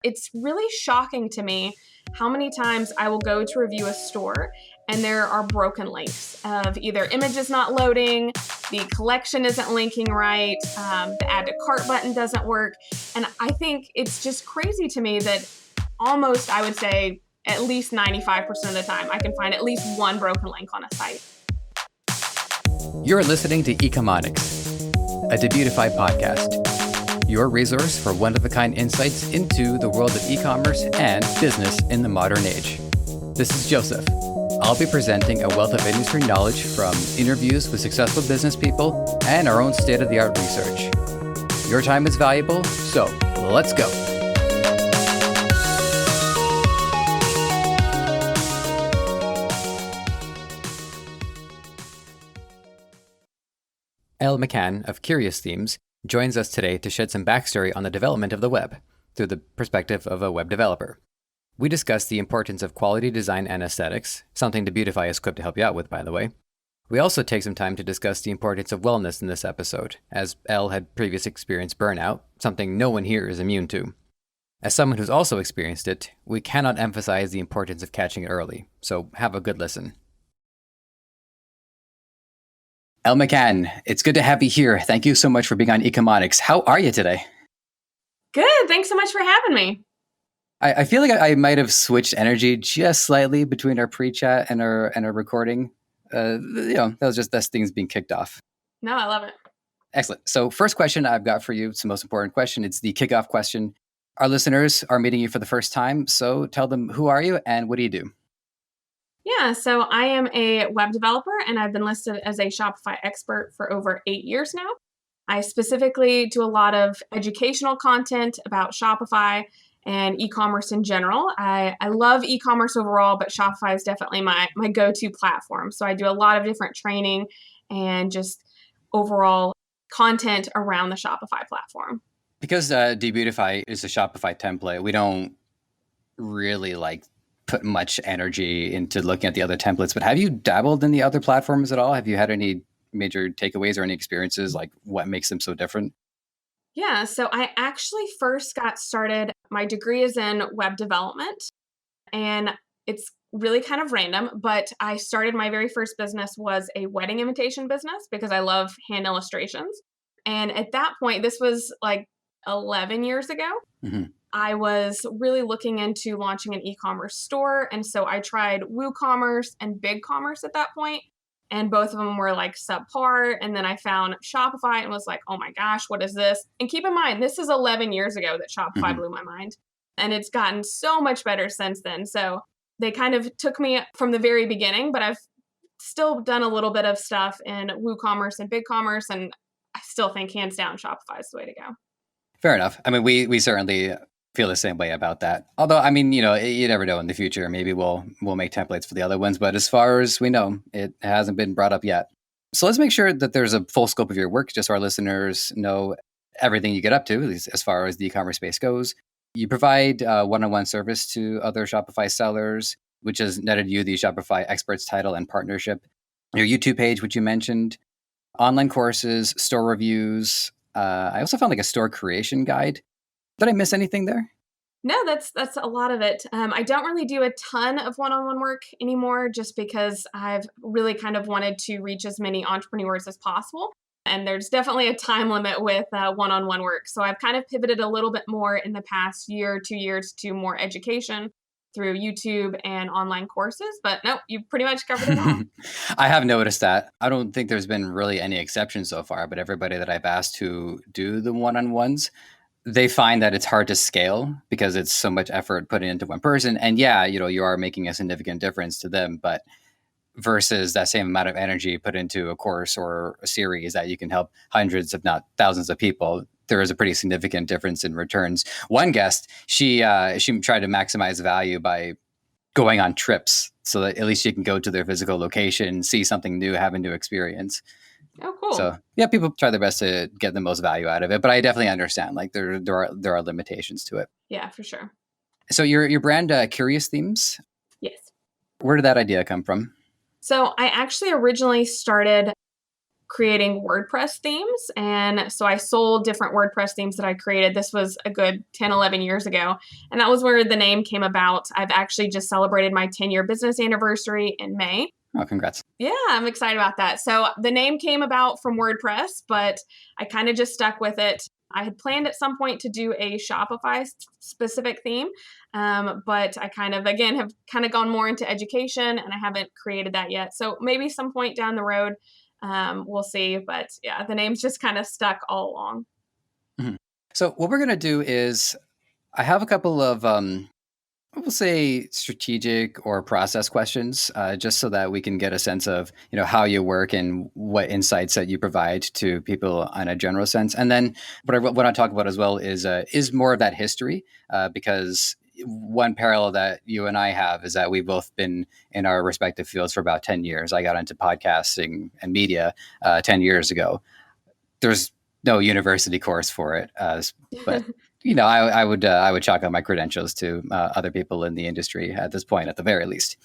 it's really shocking to me how many times I will go to review a store and there are broken links of either images not loading, the collection isn't linking right, the add to cart button doesn't work. And I think it's just crazy to me that almost, I would say, at least 95% of the time, I can find at least one broken link on a site. You're listening to Ecomonics, a Debutify podcast, your resource for one-of-a-kind insights into the world of e-commerce and business in the modern age. This is Joseph. I'll be presenting a wealth of industry knowledge from interviews with successful business people and our own state-of-the-art research. Your time is valuable, so let's go. Elle McCann of Curious Themes joins us today to shed some backstory on the development of the web through the perspective of a web developer. We discuss the importance of quality design and aesthetics, something Debutify is equipped to help you out with, by the way. We also take some time to discuss the importance of wellness in this episode, as Elle had previously experienced burnout, something no one here is immune to. As someone who's also experienced it, we cannot emphasize the importance of catching it early, so have a good listen. Elle McCann, it's good to have you here. Thank you so much for being on Ecomonics. How are you today? Good. Thanks so much for having me. I feel like I might have switched energy just slightly between our pre-chat and our recording. That was just us things being kicked off. No, I love it. Excellent. So first question I've got for you, it's the most important question. It's the kickoff question. Our listeners are meeting you for the first time, so tell them, who are you and what do you do? Yeah, so I am a web developer and I've been listed as a Shopify expert for over 8 years now. I specifically do a lot of educational content about Shopify and e-commerce in general. I love e-commerce overall, but Shopify is definitely my go-to platform. So I do a lot of different training and just overall content around the Shopify platform. Because Debutify is a Shopify template, we don't really put much energy into looking at the other templates, but have you dabbled in the other platforms at all? Have you had any major takeaways or any experiences, like what makes them so different? Yeah, so I actually first got started, my degree is in web development, and it's really kind of random, but I started my very first business was a wedding invitation business because I love hand illustrations. And at that point, this was like 11 years ago. Mm-hmm. I was really looking into launching an e-commerce store. And so I tried WooCommerce and BigCommerce at that point, and both of them were like subpar. And then I found Shopify and was like, oh my gosh, what is this? And keep in mind, this is 11 years ago that Shopify blew my mind. And it's gotten so much better since then. So they kind of took me from the very beginning, but I've still done a little bit of stuff in WooCommerce and BigCommerce. And I still think hands down, Shopify is the way to go. Fair enough. I mean, we certainly feel the same way about that. Although, I mean, you never know in the future. Maybe we'll make templates for the other ones. But as far as we know, it hasn't been brought up yet. So let's make sure that there's a full scope of your work, just so our listeners know everything you get up to, at least as far as the e-commerce space goes. You provide one-on-one service to other Shopify sellers, which has netted you the Shopify Experts title and partnership. Your YouTube page, which you mentioned, online courses, store reviews. I also found a store creation guide. Did I miss anything there? No, that's a lot of it. I don't really do a ton of one-on-one work anymore just because I've really kind of wanted to reach as many entrepreneurs as possible. And there's definitely a time limit with one-on-one work. So I've kind of pivoted a little bit more in the past year, 2 years to more education through YouTube and online courses. But no, you've pretty much covered it all. I have noticed that. I don't think there's been really any exceptions so far, but everybody that I've asked to do the one-on-ones, they find that it's hard to scale because it's so much effort put into one person. And yeah, you are making a significant difference to them, but versus that same amount of energy put into a course or a series that you can help hundreds, if not thousands of people, there is a pretty significant difference in returns. One guest, she tried to maximize value by going on trips so that at least she can go to their physical location, see something new, have a new experience. Oh, cool. So yeah, people try their best to get the most value out of it, but I definitely understand there are limitations to it. Yeah, for sure. So your brand, Curious Themes. Yes. Where did that idea come from? So I actually originally started creating WordPress themes. And so I sold different WordPress themes that I created. This was a good 10, 11 years ago. And that was where the name came about. I've actually just celebrated my 10-year business anniversary in May. Oh, congrats. Yeah, I'm excited about that. So the name came about from WordPress, but I kind of just stuck with it. I had planned at some point to do a Shopify specific theme, but I kind of, again, have kind of gone more into education and I haven't created that yet. So maybe some point down the road, we'll see. But yeah, the name's just kind of stuck all along. Mhm. So what we're going to do is I have a couple of we'll say strategic or process questions, just so that we can get a sense of how you work and what insights that you provide to people on a general sense. And then what I want to talk about as well is more of that history, because one parallel that you and I have is that we've both been in our respective fields for about 10 years. I got into podcasting and media 10 years ago. There's no university course for it, but I would chalk up my credentials to other people in the industry at this point, at the very least.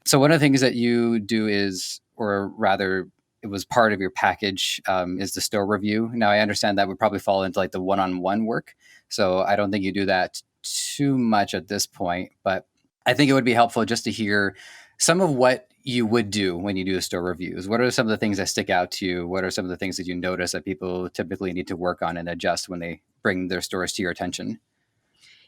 So one of the things that you do is, or rather, it was part of your package, is the store review. Now I understand that would probably fall into like the one-on-one work, so I don't think you do that too much at this point. But I think it would be helpful just to hear some of what you would do when you do the store reviews. What are some of the things that stick out to you? What are some of the things that you notice that people typically need to work on and adjust when they bring their stores to your attention?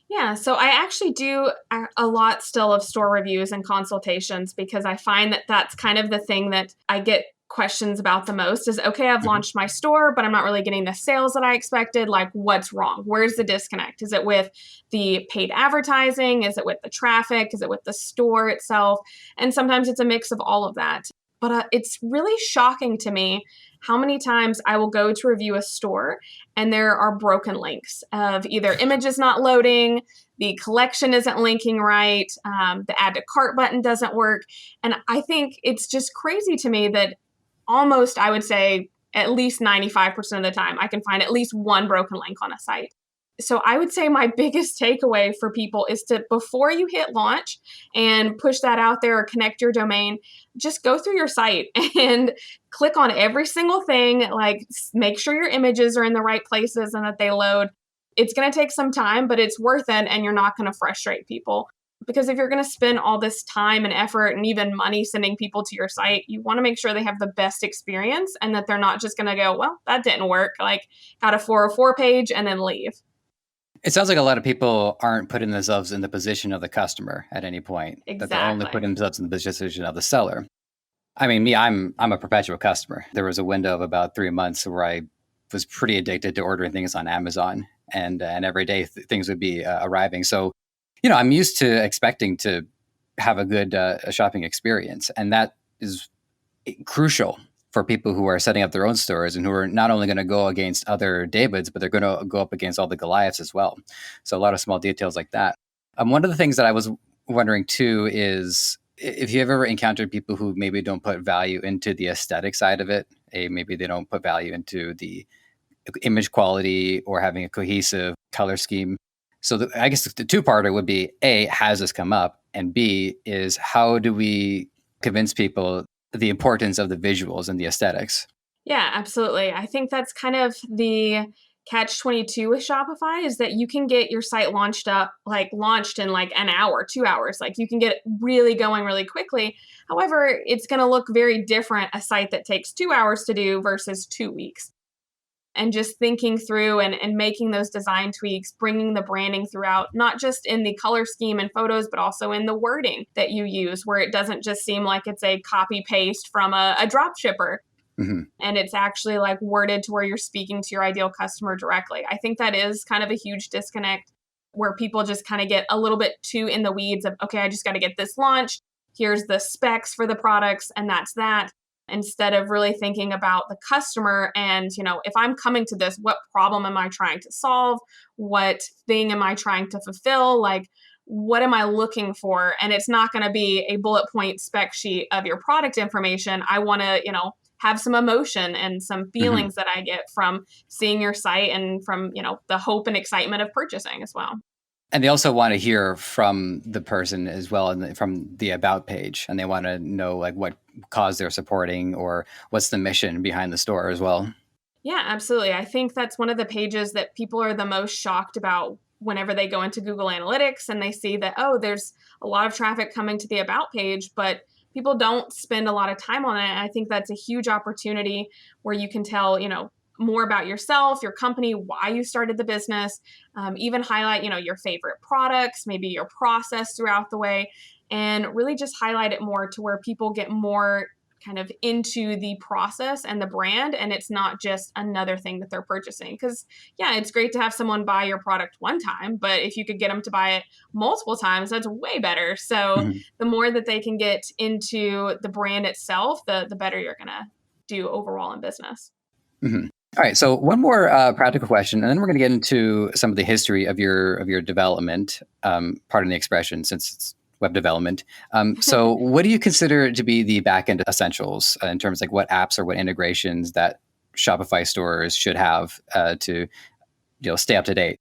Yeah, so I actually do a lot still of store reviews and consultations because I find that that's kind of the thing that I get questions about the most is, okay, I've Mhm. launched my store, but I'm not really getting the sales that I expected. Like, what's wrong? Where's the disconnect? Is it with the paid advertising? Is it with the traffic? Is it with the store itself? And sometimes it's a mix of all of that. But it's really shocking to me how many times I will go to review a store and there are broken links of either images not loading, the collection isn't linking right, the add to cart button doesn't work. And I think it's just crazy to me that almost, I would say, at least 95% of the time, I can find at least one broken link on a site. So I would say my biggest takeaway for people is to, before you hit launch and push that out there or connect your domain, just go through your site and click on every single thing. Like, make sure your images are in the right places and that they load. It's going to take some time, but it's worth it. And you're not going to frustrate people. Because if you're going to spend all this time and effort and even money sending people to your site, you want to make sure they have the best experience and that they're not just going to go, well, that didn't work. Like, got a 404 page and then leave. It sounds like a lot of people aren't putting themselves in the position of the customer at any point, that they're only Exactly. putting themselves in the position of the seller. I mean, me, I'm a perpetual customer. There was a window of about 3 months where I was pretty addicted to ordering things on Amazon, and every day things would be arriving. So, I'm used to expecting to have a good shopping experience, and that is crucial for people who are setting up their own stores and who are not only going to go against other Davids, but they're going to go up against all the Goliaths as well. So a lot of small details like that. One of the things that I was wondering too is if you've ever encountered people who maybe don't put value into the aesthetic side of it, maybe they don't put value into the image quality or having a cohesive color scheme. So I guess the two-parter would be, A, has this come up? And B, is how do we convince people the importance of the visuals and the aesthetics? Yeah, absolutely. I think that's kind of the catch 22 with Shopify is that you can get your site launched in like an hour, 2 hours. Like, you can get it really going really quickly. However, it's going to look very different a site that takes 2 hours to do versus 2 weeks. And just thinking through and making those design tweaks, bringing the branding throughout, not just in the color scheme and photos, but also in the wording that you use, where it doesn't just seem like it's a copy paste from a drop shipper. Mm-hmm. And it's actually like worded to where you're speaking to your ideal customer directly. I think that is kind of a huge disconnect where people just kind of get a little bit too in the weeds of, okay, I just got to get this launched. Here's the specs for the products, and that's that. Instead of really thinking about the customer and, if I'm coming to this, what problem am I trying to solve? What thing am I trying to fulfill? Like, what am I looking for? And it's not going to be a bullet point spec sheet of your product information. I want to, have some emotion and some Mm-hmm. feelings that I get from seeing your site and from, the hope and excitement of purchasing as well. And they also want to hear from the person as well, and from the about page, and they want to know like what cause they're supporting or what's the mission behind the store as well. Yeah, absolutely. I think that's one of the pages that people are the most shocked about whenever they go into Google Analytics and they see that, oh, there's a lot of traffic coming to the About page, but people don't spend a lot of time on it. And I think that's a huge opportunity where you can tell, more about yourself, your company, why you started the business, even highlight, your favorite products, maybe your process throughout the way, and really just highlight it more to where people get more kind of into the process and the brand, and it's not just another thing that they're purchasing. Because yeah, it's great to have someone buy your product one time, but if you could get them to buy it multiple times, that's way better. So Mm-hmm. the more that they can get into the brand itself, the better you're gonna do overall in business. Mm-hmm. All right. So one more practical question, and then we're going to get into some of the history of your development. Pardon the expression, since it's web development. So what do you consider to be the backend essentials in terms of like what apps or what integrations that Shopify stores should have to stay up to date?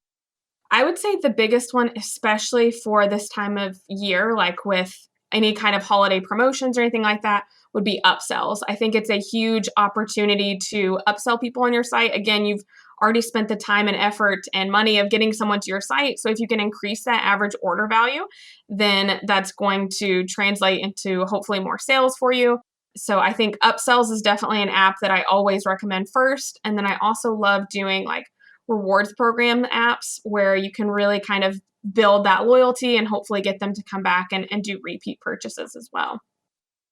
I would say the biggest one, especially for this time of year, like with any kind of holiday promotions or anything like that, would be upsells. I think it's a huge opportunity to upsell people on your site. Again, you've already spent the time and effort and money of getting someone to your site. So if you can increase that average order value, then that's going to translate into hopefully more sales for you. So I think upsells is definitely an app that I always recommend first. And then I also love doing like rewards program apps where you can really kind of build that loyalty and hopefully get them to come back and do repeat purchases as well.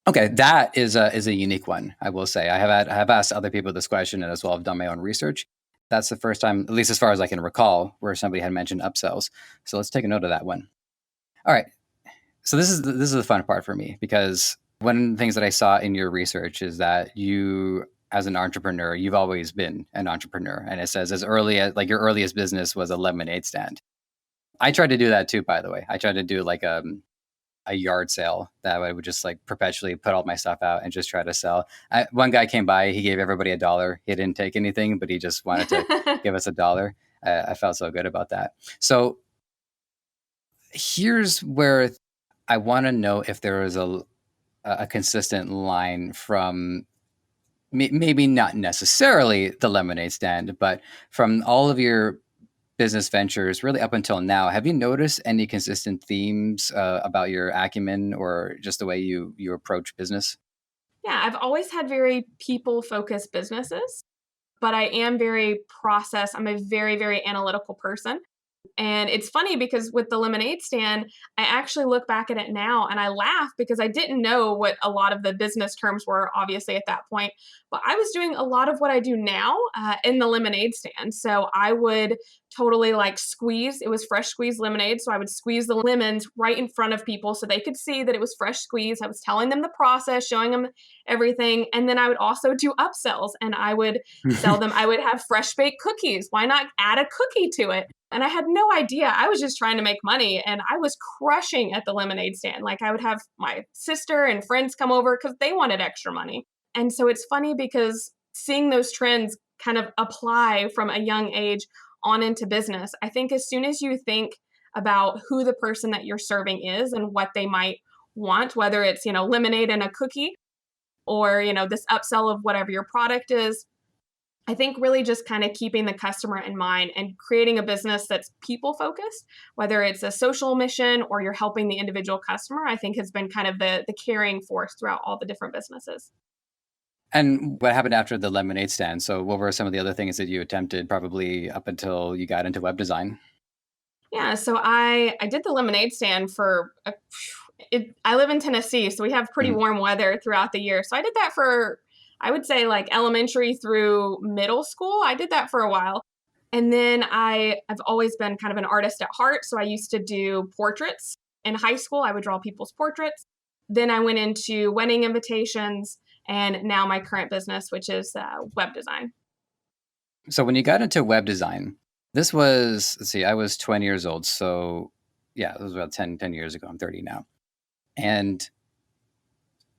Okay, that is a unique one. I will say I have asked other people this question and as well. I've done my own research. That's the first time, at least as far as I can recall, where somebody had mentioned upsells. So let's take a note of that one. All right. So this is the fun part for me because one of the things that I saw in your research is that you, as an entrepreneur, you've always been an entrepreneur, and it says as early as like your earliest business was a lemonade stand. I tried to do that too, by the way. I tried to do like a yard sale that I would just like perpetually put all my stuff out and just try to sell. One guy came by, he gave everybody $1. He didn't take anything, but he just wanted to give us $1. I felt so good about that. So here's where I want to know if there is a consistent line from maybe not necessarily the lemonade stand, but from all of your business ventures really up until now. Have you noticed any consistent themes about your acumen or just the way you approach business? Yeah, I've always had very people focused businesses, but I am very process. I'm a very, very analytical person. And it's funny because with the lemonade stand, I actually look back at it now and I laugh because I didn't know what a lot of the business terms were, obviously, at that point. But I was doing a lot of what I do now in the lemonade stand. So I would totally like squeeze, it was fresh squeezed lemonade. So I would squeeze the lemons right in front of people so they could see that it was fresh squeezed. I was telling them the process, showing them everything. And then I would also do upsells and I would sell them, I would have fresh baked cookies. Why not add a cookie to it? And I had no idea. I was just trying to make money and I was crushing at the lemonade stand. Like I would have my sister and friends come over because they wanted extra money. And so it's funny because seeing those trends kind of apply from a young age on into business, I think as soon as you think about who the person that you're serving is and what they might want, whether it's, lemonade and a cookie or, this upsell of whatever your product is, I think really just kind of keeping the customer in mind and creating a business that's people focused, whether it's a social mission or you're helping the individual customer, I think has been kind of the carrying force throughout all the different businesses. And what happened after the lemonade stand? So what were some of the other things that you attempted probably up until you got into web design? Yeah, so I did the lemonade stand for I live in Tennessee, so we have pretty Mhm. warm weather throughout the year. So I did that for I would say like elementary through middle school. I did that for a while. And then I've always been kind of an artist at heart, so I used to do portraits. In high school, I would draw people's portraits. Then I went into wedding invitations and now my current business, which is web design. So when you got into web design, this was, let's see, I was 20 years old. So yeah, it was about ten years ago. I'm 30 now. And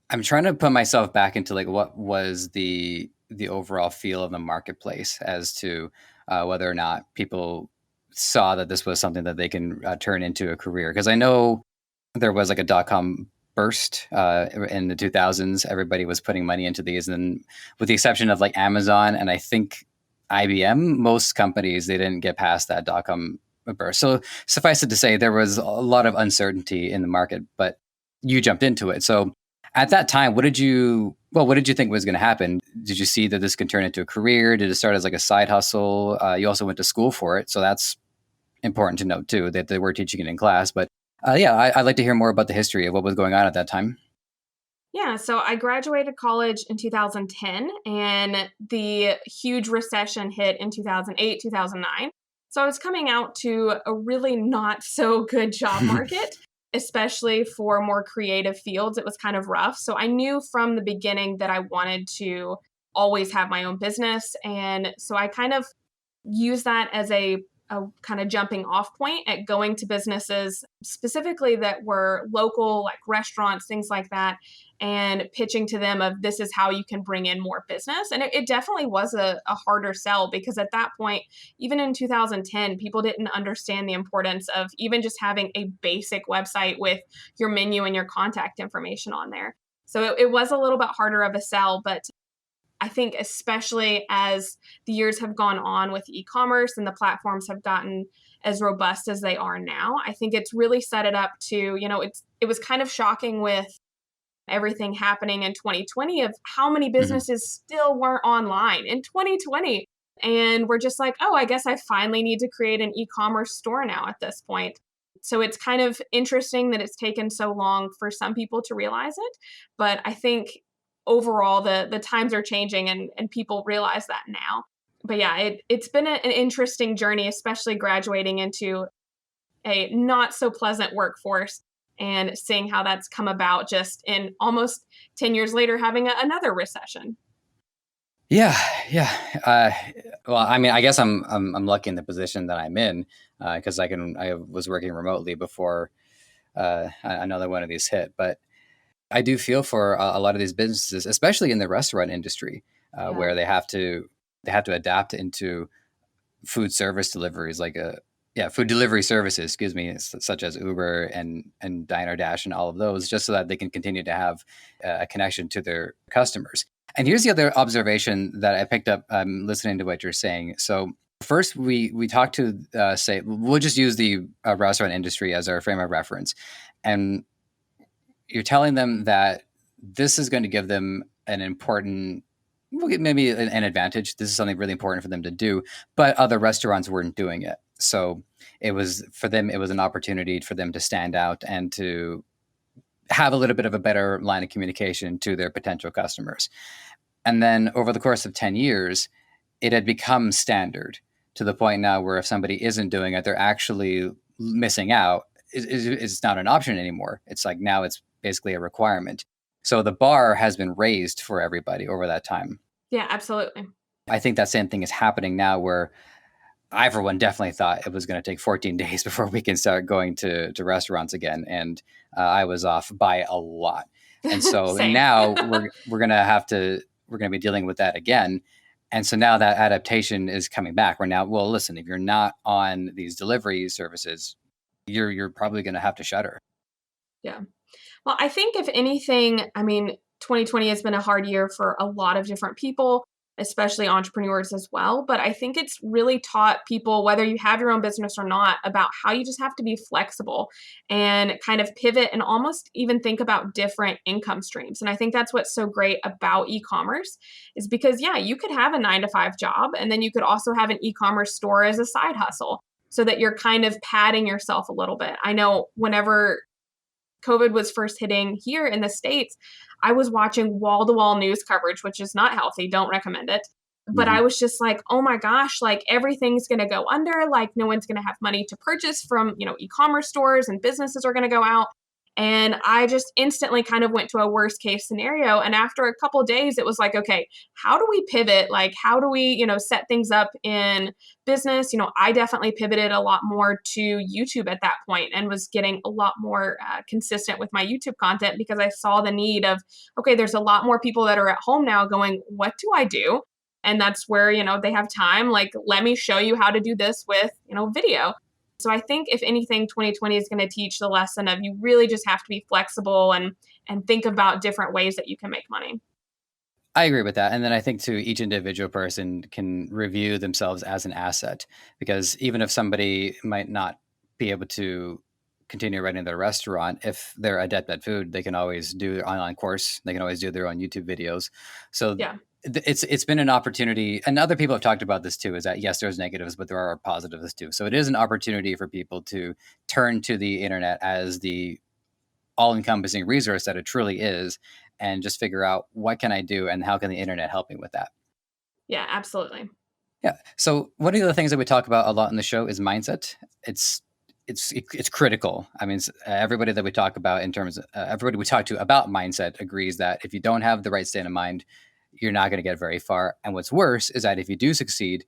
I'm trying to put myself back into like what was the overall feel of the marketplace as to whether or not people saw that this was something that they can turn into a career? Because I know there was like a dot-com burst in the 2000s. Everybody was putting money into these, and with the exception of like Amazon and I think IBM, most companies, they didn't get past that dot-com burst. So suffice it to say, there was a lot of uncertainty in the market, but you jumped into it. So at that time, what did you think was going to happen? Did you see that this could turn into a career? Did it start as like a side hustle? You also went to school for it, so that's important to note too, that they were teaching it in class. But I'd like to hear more about the history of what was going on at that time. Yeah, so I graduated college in 2010 and the huge recession hit in 2008, 2009. So I was coming out to a really not so good job market, especially for more creative fields. It was kind of rough. So I knew from the beginning that I wanted to always have my own business. And so I kind of used that as a kind of jumping off point at going to businesses specifically that were local, like restaurants, things like that, and pitching to them of this is how you can bring in more business. And it definitely was a harder sell because at that point, even in 2010, people didn't understand the importance of even just having a basic website with your menu and your contact information on there. So it was a little bit harder of a sell, but I think especially as the years have gone on with e-commerce and the platforms have gotten as robust as they are now, I think it's really set it up to, it was kind of shocking with everything happening in 2020 of how many Mhm. businesses still weren't online in 2020. And we're just like, oh, I guess I finally need to create an e-commerce store now at this point. So it's kind of interesting that it's taken so long for some people to realize it. But I think overall the times are changing and people realize that now. But yeah, it's been an interesting journey, especially graduating into a not so pleasant workforce and seeing how that's come about just in almost 10 years later having another recession. Yeah, yeah. Uh, well, I mean, I guess I'm lucky in the position that I'm in because I was working remotely before another one of these hit. But I do feel for a lot of these businesses, especially in the restaurant industry, Yeah. where they have to adapt into food service deliveries, food delivery services, excuse me, such as Uber and Diner Dash and all of those, just so that they can continue to have a connection to their customers. And here's the other observation that I picked up listening to what you're saying. So first, we talked to say we'll just use the restaurant industry as our frame of reference, and you're telling them that this is going to give them an important, maybe an advantage. This is something really important for them to do, but other restaurants weren't doing it. So it was for them, it was an opportunity for them to stand out and to have a little bit of a better line of communication to their potential customers. And then over the course of 10 years, it had become standard to the point now where if somebody isn't doing it, they're actually missing out. It's not an option anymore. It's like now it's basically a requirement. So the bar has been raised for everybody over that time. Yeah, absolutely. I think that same thing is happening now where I, for one, definitely thought it was going to take 14 days before we can start going to restaurants again. And I was off by a lot. And so Same. now we're going to have to, we're going to be dealing with that again. And so now that adaptation is coming back. We're now, well, listen, if you're not on these delivery services, you're probably going to have to shutter. Yeah. Well, I think if anything, I mean, 2020 has been a hard year for a lot of different people, especially entrepreneurs as well. But I think it's really taught people, whether you have your own business or not, about how you just have to be flexible and kind of pivot and almost even think about different income streams. And I think that's what's so great about e-commerce is because, yeah, you could have a 9 to 5 job and then you could also have an e-commerce store as a side hustle so that you're kind of padding yourself a little bit. I know whenever COVID was first hitting here in the States, I was watching wall to wall news coverage, which is not healthy. Don't recommend it. But I Hmm. was just like, oh my gosh, like everything's going to go under. Like no one's going to have money to purchase from, e-commerce stores and businesses are going to go out. And I just instantly kind of went to a worst case scenario. And after a couple of days, it was like, okay, how do we pivot? Like, how do we, set things up in business? I definitely pivoted a lot more to YouTube at that point and was getting a lot more consistent with my YouTube content because I saw the need of, okay, there's a lot more people that are at home now going, what do I do? And that's where, they have time. Like, let me show you how to do this with, video. So I think if anything, 2020 is going to teach the lesson of you really just have to be flexible and think about different ways that you can make money. I agree with that. And then I think too, each individual person can review themselves as an asset, because even if somebody might not be able to continue running their restaurant, if they're adept at food, they can always do their online course. They can always do their own YouTube videos. So Yeah. it's been an opportunity, and other people have talked about this too, is that yes, there's negatives, but there are positives too. So it is an opportunity for people to turn to the internet as the all-encompassing resource that it truly is, and just figure out what can I do and how can the internet help me with that. Yeah, absolutely. Yeah. So one of the things that we talk about a lot in the show is mindset. It's critical. I mean, everybody that we talk about in terms of everybody we talk to about mindset agrees that if you don't have the right state of mind, you're not going to get very far. And what's worse is that if you do succeed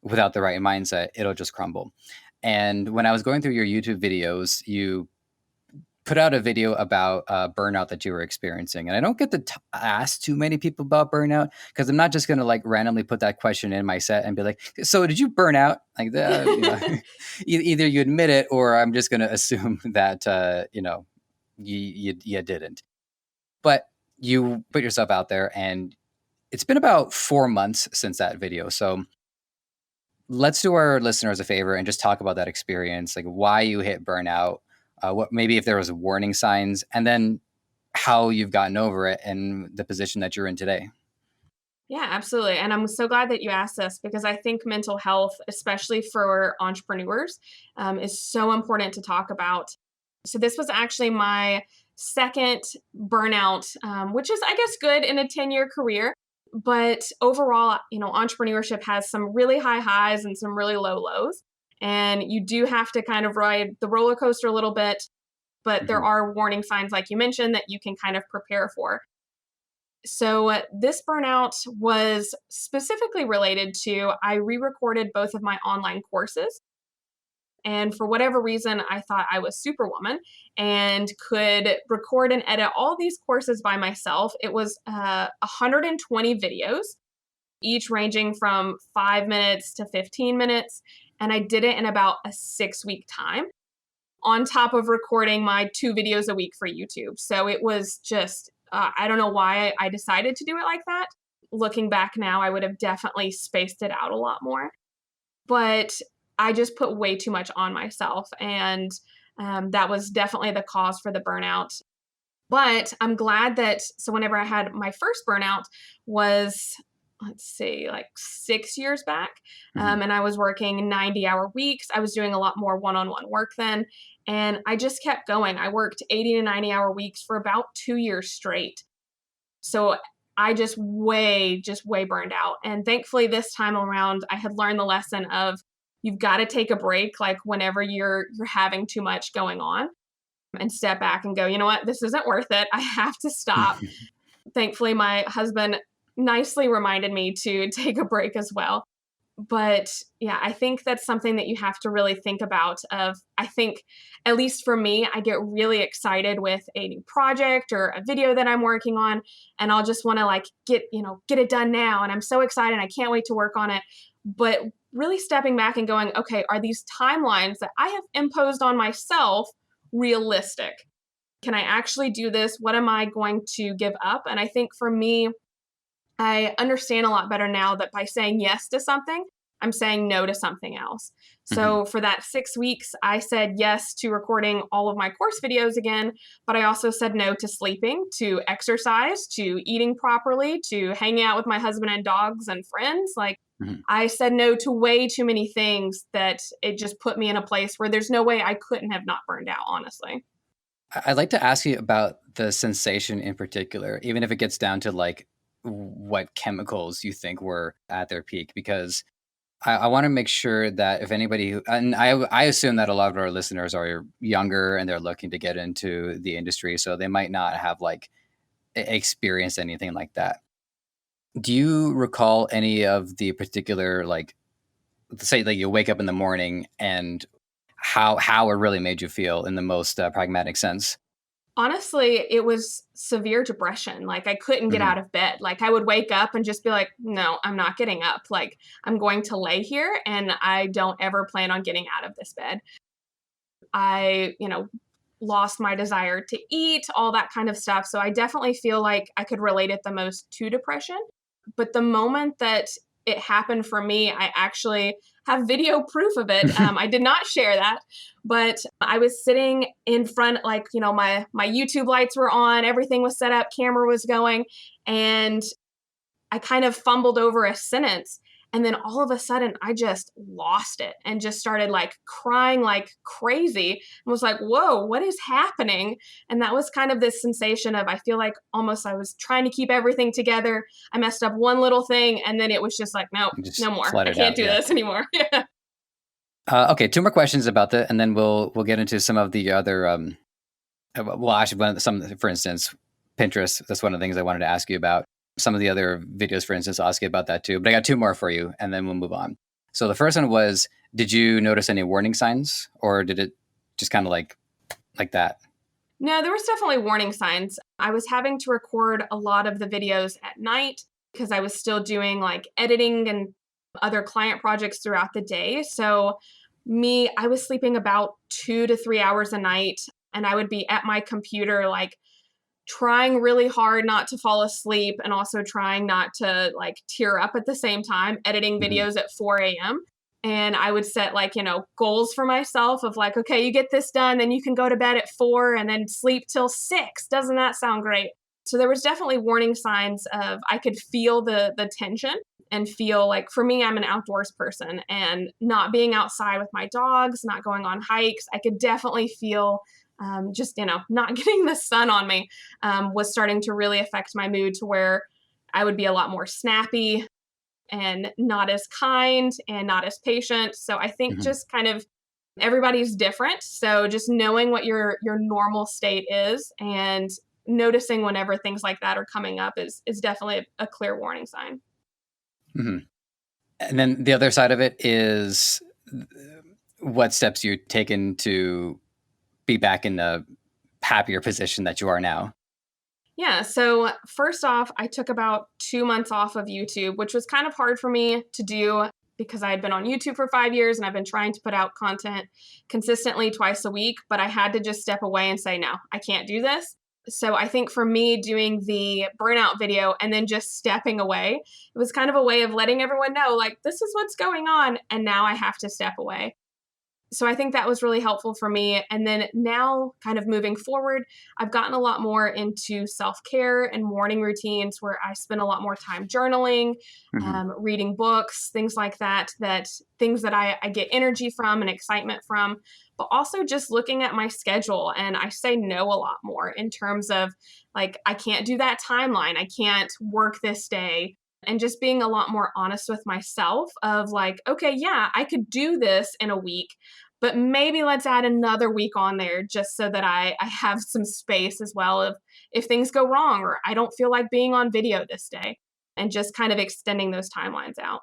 without the right mindset, it'll just crumble. And when I was going through your YouTube videos, you put out a video about burnout that you were experiencing. And I don't get to ask too many people about burnout, because I'm not just going to like randomly put that question in my set and be like, so did you burn out? Like, either you admit it, or I'm just going to assume that, you didn't. But you put yourself out there, and it's been about 4 months since that video. So let's do our listeners a favor and just talk about that experience, like why you hit burnout, what maybe if there was warning signs, and then how you've gotten over it and the position that you're in today. Yeah, absolutely. And I'm so glad that you asked this, because I think mental health, especially for entrepreneurs, is so important to talk about. So this was actually my second burnout, which is, I guess, good in a 10-year career. But overall, entrepreneurship has some really high highs and some really low lows. And you do have to kind of ride the roller coaster a little bit. But there Mm-hmm. are warning signs, like you mentioned, that you can kind of prepare for. So this burnout was specifically related to I re-recorded both of my online courses. And for whatever reason, I thought I was Superwoman and could record and edit all these courses by myself. It was 120 videos, each ranging from 5 minutes to 15 minutes. And I did it in about a 6-week time, on top of recording my 2 videos a week for YouTube. So it was just, I don't know why I decided to do it like that. Looking back now, I would have definitely spaced it out a lot more. But I just put way too much on myself. And that was definitely the cause for the burnout. But I'm glad that, so whenever I had my first burnout was, let's see, like 6 years back. Mm-hmm. And I was working 90-hour weeks. I was doing a lot more one-on-one work then. And I just kept going. I worked 80 to 90-hour weeks for about 2 years straight. So I just way burned out. And thankfully this time around, I had learned the lesson of you've got to take a break, like whenever you're having too much going on, and step back and go, you know what, this isn't worth it. I have to stop. Thankfully, my husband nicely reminded me to take a break as well. But yeah, I think that's something that you have to really think about. I think, at least for me, I get really excited with a new project or a video that I'm working on, and I'll just want to like get it done now. And I'm so excited. I can't wait to work on it. But really stepping back and going, okay, are these timelines that I have imposed on myself realistic? Can I actually do this? What am I going to give up? And I think for me, I understand a lot better now that by saying yes to something, I'm saying no to something else. Mm-hmm. So for that 6 weeks, I said yes to recording all of my course videos again, but I also said no to sleeping, to exercise, to eating properly, to hanging out with my husband and dogs and friends. Like, Mm-hmm. I said no to way too many things that it just put me in a place where there's no way I couldn't have not burned out, honestly. I'd like to ask you about the sensation in particular, even if it gets down to like what chemicals you think were at their peak, because I want to make sure that if anybody, and I assume that a lot of our listeners are younger and they're looking to get into the industry, so they might not have like experienced anything like that. Do you recall any of the particular, like, say, like you wake up in the morning and how it really made you feel in the most pragmatic sense? Honestly, it was severe depression. Like, I couldn't get Hmm. out of bed. Like, I would wake up and just be like, "No, I'm not getting up. Like, I'm going to lay here, and I don't ever plan on getting out of this bed." I, lost my desire to eat, all that kind of stuff. So I definitely feel like I could relate it the most to depression. But the moment that it happened for me, I actually have video proof of it. I did not share that, but I was sitting in front, like, my YouTube lights were on, everything was set up, camera was going, and I kind of fumbled over a sentence. And then all of a sudden, I just lost it and just started like crying like crazy and was like, whoa, what is happening? And that was kind of this sensation of, I feel like almost I was trying to keep everything together. I messed up one little thing. And then it was just like, nope, Just no more. I flooded can't out. do Yeah. this anymore. Yeah. Okay, two more questions about that, and then we'll get into some of the other. Well, actually, for instance, Pinterest. That's one of the things I wanted to ask you about. Some of the other videos, for instance, I'll ask you about that too. But I got two more for you, and then we'll move on. So the first one was: did you notice any warning signs, or did it just kind of like that? No, there was definitely warning signs. I was having to record a lot of the videos at night because I was still doing like editing and other client projects throughout the day. So, I was sleeping about 2 to 3 hours a night, and I would be at my computer, like trying really hard not to fall asleep and also trying not to like tear up at the same time, editing Hmm. videos at 4 a.m. And I would set like, goals for myself of like, okay, you get this done, then you can go to bed at 4 and then sleep till 6. Doesn't that sound great? So there was definitely warning signs of, I could feel the tension and feel like, for me, I'm an outdoors person, and not being outside with my dogs, not going on hikes, I could definitely feel just, not getting the sun on me was starting to really affect my mood to where I would be a lot more snappy and not as kind and not as patient. So I think Hmm. just kind of everybody's different. So just knowing what your normal state is and noticing whenever things like that are coming up is definitely a clear warning sign. Hmm. And then the other side of it is what steps you've taken to be back in the happier position that you are now. Yeah. So, first off, I took about 2 months off of YouTube, which was kind of hard for me to do because I had been on YouTube for 5 years and I've been trying to put out content consistently twice a week. But I had to just step away and say, no, I can't do this. So, I think for me, doing the burnout video and then just stepping away, it was kind of a way of letting everyone know, like, this is what's going on. And now I have to step away. So I think that was really helpful for me. And then now, kind of moving forward, I've gotten a lot more into self care and morning routines where I spend a lot more time journaling, Hmm. reading books, things like that, things that I get energy from and excitement from, but also just looking at my schedule. And I say no a lot more in terms of like, I can't do that timeline, I can't work this day. And just being a lot more honest with myself of like, okay, yeah, I could do this in a week, but maybe let's add another week on there just so that I have some space as well if things go wrong or I don't feel like being on video this day, and just kind of extending those timelines out.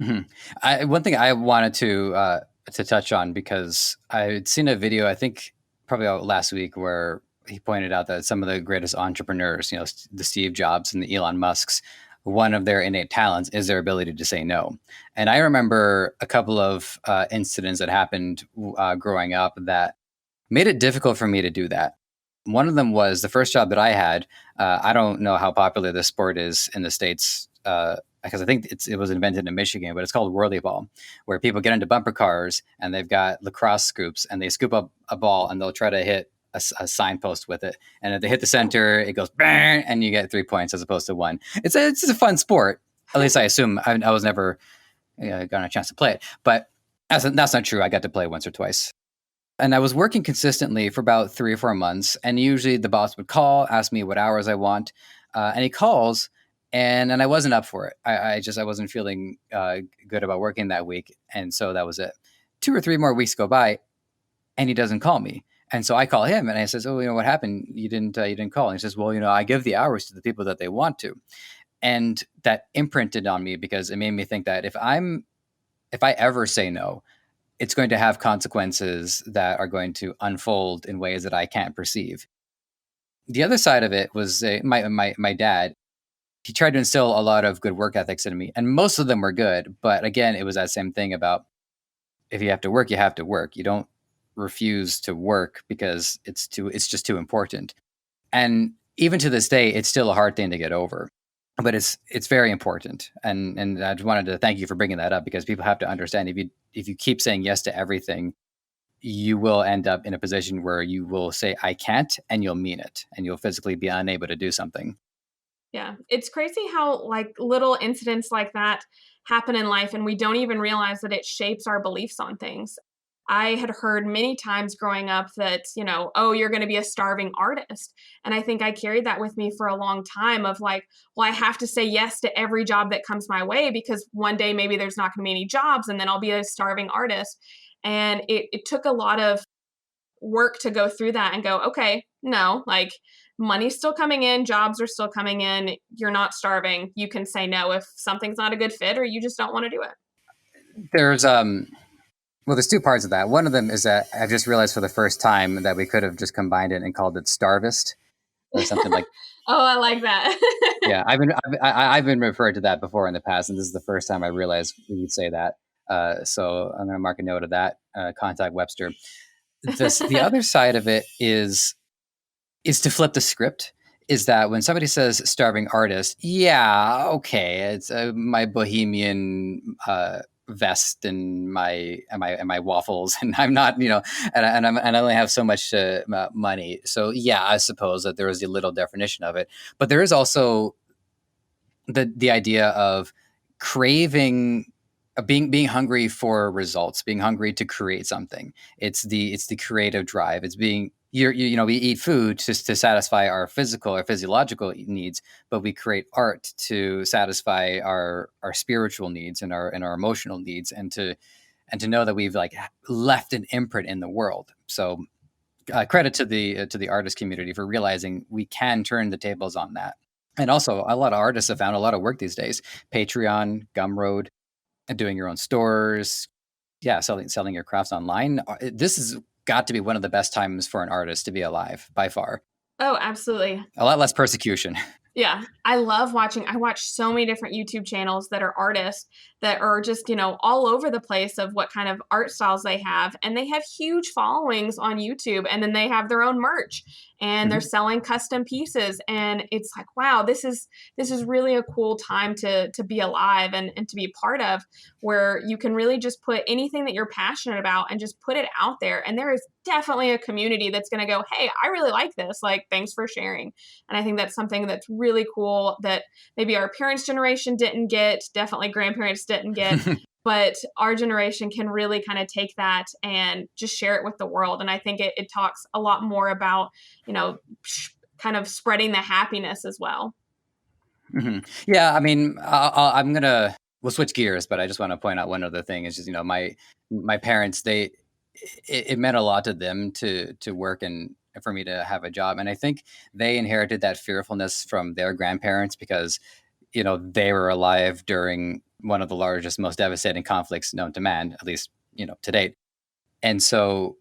Hmm. One thing I wanted to touch on, because I had seen a video, I think probably last week, where he pointed out that some of the greatest entrepreneurs, the Steve Jobs and the Elon Musks, one of their innate talents is their ability to say no. And I remember a couple of incidents that happened growing up that made it difficult for me to do that. One of them was the first job that I had. I don't know how popular this sport is in the States, because I think it was invented in Michigan, but it's called whirly ball, where people get into bumper cars and they've got lacrosse scoops and they scoop up a ball and they'll try to hit a signpost with it. And if they hit the center, it goes bang, and you get 3 points as opposed to one. It's just a fun sport. At least I assume. I was never gotten a chance to play it, but that's not true. I got to play once or twice. And I was working consistently for about 3 or 4 months. And usually the boss would call, ask me what hours I want. And he calls, and I wasn't up for it. I wasn't feeling good about working that week. And so that was it. 2 or 3 more weeks go by, and he doesn't call me. And so I call him and I says, "Oh, what happened? You didn't call." And he says, "Well, I give the hours to the people that they want to." And that imprinted on me, because it made me think that if I ever say no, it's going to have consequences that are going to unfold in ways that I can't perceive. The other side of it was my dad. He tried to instill a lot of good work ethics in me, and most of them were good. But again, it was that same thing about if you have to work, you have to work. You don't refuse to work because it's just too important. And even to this day, it's still a hard thing to get over. But it's very important. And I just wanted to thank you for bringing that up because people have to understand if you keep saying yes to everything, you will end up in a position where you will say I can't and you'll mean it and you'll physically be unable to do something. Yeah. It's crazy how like little incidents like that happen in life and we don't even realize that it shapes our beliefs on things. I had heard many times growing up that, oh, you're going to be a starving artist. And I think I carried that with me for a long time of like, well, I have to say yes to every job that comes my way because one day maybe there's not going to be any jobs and then I'll be a starving artist. And it took a lot of work to go through that and go, okay, no, like money's still coming in, jobs are still coming in, you're not starving. You can say no if something's not a good fit or you just don't want to do it. There's well, there's two parts of that. One of them is that I've just realized for the first time that we could have just combined it and called it Starvist or something like. Oh, I like that. Yeah, I've been referred to that before in the past, and this is the first time I realized we could say that. So I'm going to mark a note of that. Contact Webster. The other side of it is to flip the script. Is that when somebody says starving artist, yeah, okay, it's my bohemian vest and my waffles, and I'm not, and I only have so much money. So yeah, I suppose that there is a little definition of it, but there is also the idea of craving being hungry for results, being hungry to create something. It's the creative drive. It's being we eat food just to satisfy our physical or physiological needs, but we create art to satisfy our spiritual needs and our emotional needs, and to know that we've like left an imprint in the world. So credit to the artist community for realizing we can turn the tables on that. And also, a lot of artists have found a lot of work these days. Patreon, Gumroad, and doing your own stores, yeah, selling your crafts online. This has got to be one of the best times for an artist to be alive by far. Oh, absolutely. A lot less persecution. Yeah, I watch so many different YouTube channels that are artists that are just, all over the place of what kind of art styles they have. And they have huge followings on YouTube and then they have their own merch and they're Mhm. selling custom pieces. And it's like, wow, this is really a cool time to be alive and to be part of where you can really just put anything that you're passionate about and just put it out there. And there is definitely a community that's gonna go, hey, I really like this. Like, thanks for sharing. And I think that's something that's really cool that maybe our parents' generation didn't get, definitely grandparents didn't get, but our generation can really kind of take that and just share it with the world. And I think it talks a lot more about, you know, kind of spreading the happiness as well. Mhm. Yeah, I mean, we'll switch gears, but I just want to point out one other thing. Is just my parents, it meant a lot to them to work and for me to have a job, and I think they inherited that fearfulness from their grandparents because they were alive during one of the largest, most devastating conflicts known to man, at least to date. And so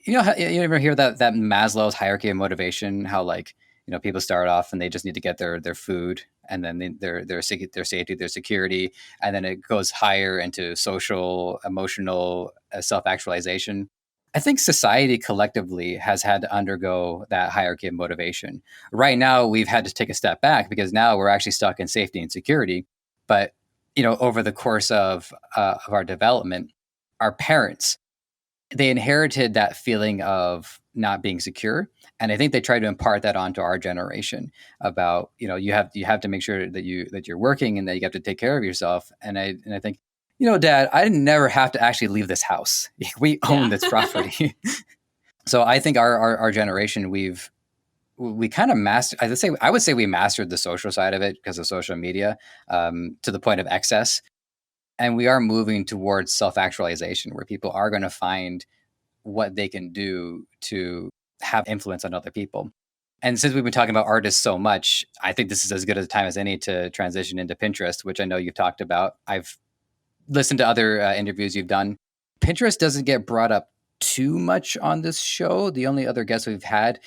you ever hear that Maslow's hierarchy of motivation? How like people start off and they just need to get their food, and then their safety, their security, and then it goes higher into social, emotional self actualization. I think society collectively has had to undergo that hierarchy of motivation. Right now, we've had to take a step back because now we're actually stuck in safety and security. But over the course of our development, our parents they inherited that feeling of not being secure, and I think they tried to impart that onto our generation about you have to make sure that you're working and that you have to take care of yourself. And I think dad, I didn't never have to actually leave this house. We own Yeah. this property. So I think our generation, we kind of mastered. I would say we mastered the social side of it because of social media, to the point of excess, and we are moving towards self actualization where people are going to find what they can do to have influence on other people. And since we've been talking about artists so much, I think this is as good a time as any to transition into Pinterest, which I know you've talked about. I've listened to other interviews you've done. Pinterest doesn't get brought up too much on this show. The only other guest we've had,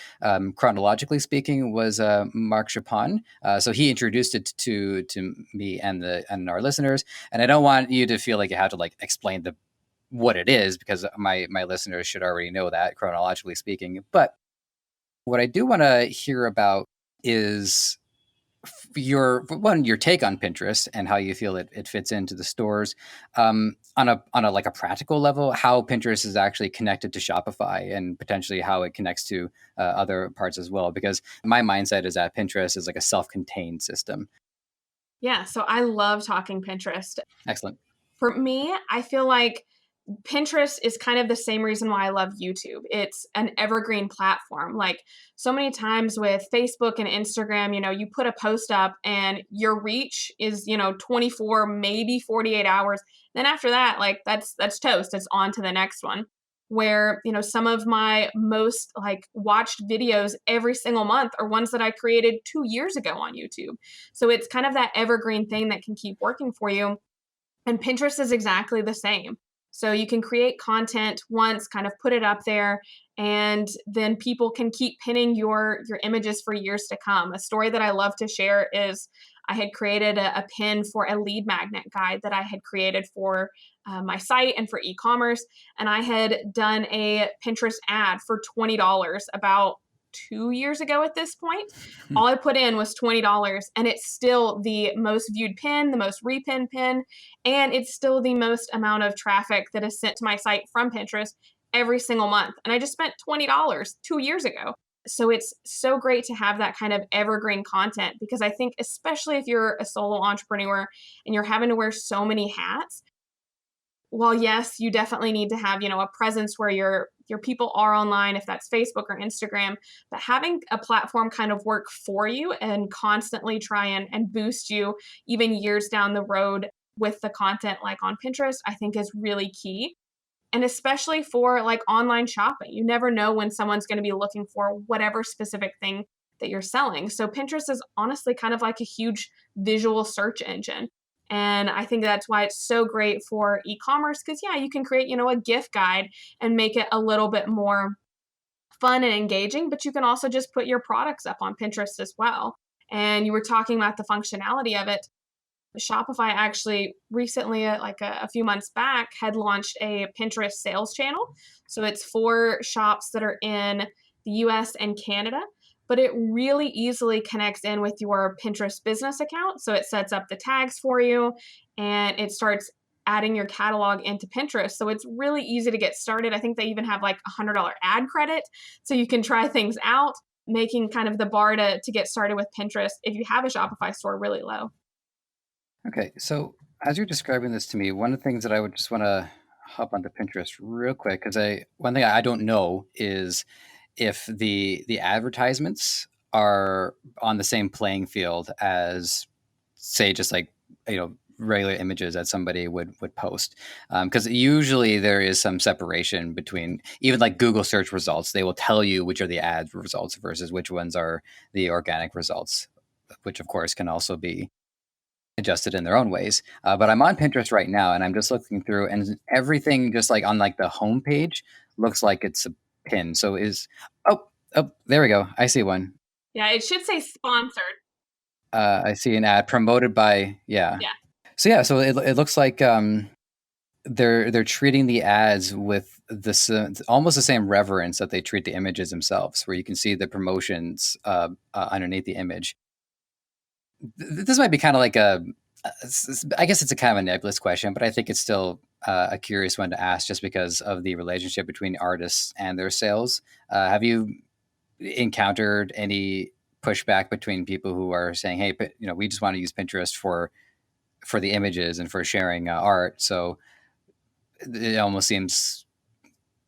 chronologically speaking, was Mark Chapon. So he introduced it to me and our listeners. And I don't want you to feel like you have to like explain what it is, because my listeners should already know that, chronologically speaking. But what I do want to hear about is your take on Pinterest and how you feel it fits into the stores, on a like a practical level, how Pinterest is actually connected to Shopify and potentially how it connects to other parts as well. Because my mindset is that Pinterest is like a self-contained system. Yeah, so I love talking Pinterest. Excellent. For me, I feel like Pinterest is kind of the same reason why I love YouTube. It's an evergreen platform. Like so many times with Facebook and Instagram, you put a post up and your reach is, 24, maybe 48 hours. Then after that, like that's toast. It's on to the next one. Where, some of my most like watched videos every single month are ones that I created 2 years ago on YouTube. So it's kind of that evergreen thing that can keep working for you. And Pinterest is exactly the same. So you can create content once, kind of put it up there, and then people can keep pinning your images for years to come. A story that I love to share is I had created a pin for a lead magnet guide that I had created for my site and for e-commerce. And I had done a Pinterest ad for $20 about 2 years ago at this point. All I put in was $20, and it's still the most viewed pin, the most repinned pin, and it's still the most amount of traffic that is sent to my site from Pinterest every single month. And I just spent $20 2 years ago. So it's so great to have that kind of evergreen content, because I think especially if you're a solo entrepreneur and you're having to wear so many hats, while yes, you definitely need to have, a presence where your people are online, if that's Facebook or Instagram, but having a platform kind of work for you and constantly try and boost you even years down the road with the content like on Pinterest, I think is really key. And especially for like online shopping, you never know when someone's going to be looking for whatever specific thing that you're selling. So Pinterest is honestly kind of like a huge visual search engine. And I think that's why it's so great for e-commerce, because yeah, you can create, a gift guide and make it a little bit more fun and engaging, but you can also just put your products up on Pinterest as well. And you were talking about the functionality of it. Shopify actually recently, like a few months back, had launched a Pinterest sales channel. So it's for shops that are in the US and Canada, but it really easily connects in with your Pinterest business account. So it sets up the tags for you and it starts adding your catalog into Pinterest. So it's really easy to get started. I think they even have like $100 ad credit. So you can try things out, making kind of the bar to get started with Pinterest if you have a Shopify store really low. Okay, so as you're describing this to me, one of the things that I would just want to hop onto Pinterest real quick, because one thing I don't know is if the advertisements are on the same playing field as, say, just like regular images that somebody would post, because usually there is some separation between, even like Google search results, they will tell you which are the ad results versus which ones are the organic results, which of course can also be adjusted in their own ways. But I'm on Pinterest right now and I'm just looking through, and everything just like on like the home page looks like it's a pin. So oh, there we go. I see one. Yeah, it should say sponsored. I see an ad promoted by, yeah. Yeah. So it looks like they're treating the ads with this almost the same reverence that they treat the images themselves, where you can see the promotions underneath the image. This might be kind of like I guess it's a kind of a nebulous question, but I think it's still a curious one to ask, just because of the relationship between artists and their sales. Have you encountered any pushback between people who are saying, "Hey, we just want to use Pinterest for the images and for sharing art"? So it almost seems.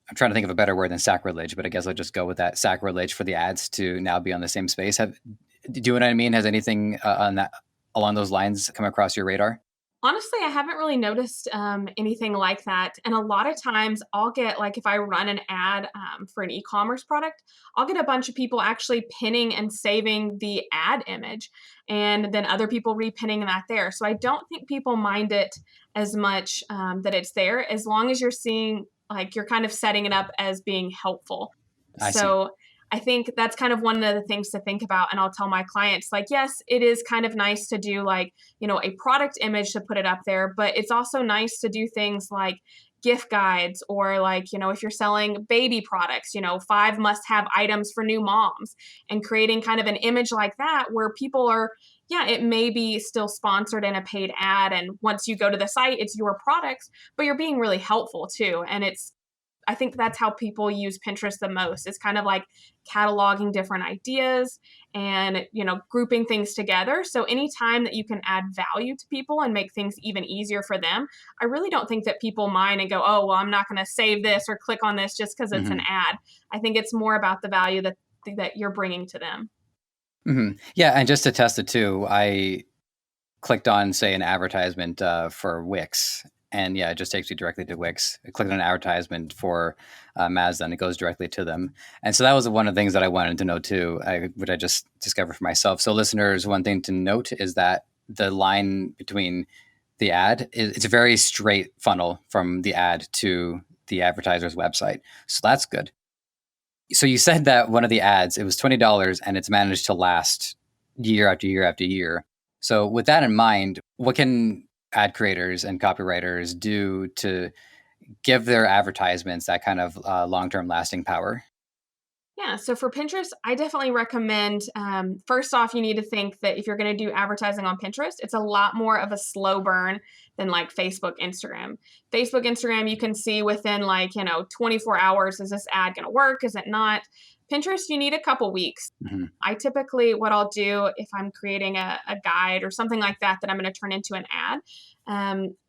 I'm trying to think of a better word than sacrilege, but I guess I'll just go with that, sacrilege, for the ads to now be on the same space. Do you know what I mean? Has anything on that along those lines come across your radar? Honestly, I haven't really noticed anything like that. And a lot of times I'll get, like, if I run an ad for an e-commerce product, I'll get a bunch of people actually pinning and saving the ad image, and then other people repinning that there. So I don't think people mind it as much that it's there, as long as you're seeing like you're kind of setting it up as being helpful. I see. So I think that's kind of one of the things to think about. And I'll tell my clients, like, yes, it is kind of nice to do like, a product image to put it up there, but it's also nice to do things like gift guides or like, if you're selling baby products, 5 must have items for new moms, and creating kind of an image like that where people are, yeah, it may be still sponsored in a paid ad. And once you go to the site, it's your products, but you're being really helpful too. And I think that's how people use Pinterest the most. It's kind of like cataloging different ideas and, grouping things together. So anytime that you can add value to people and make things even easier for them, I really don't think that people mind and go, oh, well, I'm not going to save this or click on this just because it's an Hmm. ad. I think it's more about the value that you're bringing to them. Hmm. Yeah, and just to test it too, I clicked on, say, an advertisement for Wix, and yeah, it just takes you directly to Wix. I clicked on an advertisement for Mazda, and it goes directly to them. And so that was one of the things that I wanted to know too, which I just discovered for myself. So listeners, one thing to note is that the line between the ad it's a very straight funnel from the ad to the advertiser's website. So that's good. So you said that one of the ads, it was $20 and it's managed to last year after year after year. So with that in mind, what can ad creators and copywriters do to give their advertisements that kind of long-term lasting power? Yeah, so for Pinterest, I definitely recommend, first off, you need to think that if you're going to do advertising on Pinterest, it's a lot more of a slow burn than like Facebook, Instagram. Facebook, Instagram, you can see within like, 24 hours, is this ad going to work? Is it not? Pinterest, you need a couple weeks. Hmm. I typically, what I'll do if I'm creating a guide or something like that I'm going to turn into an ad,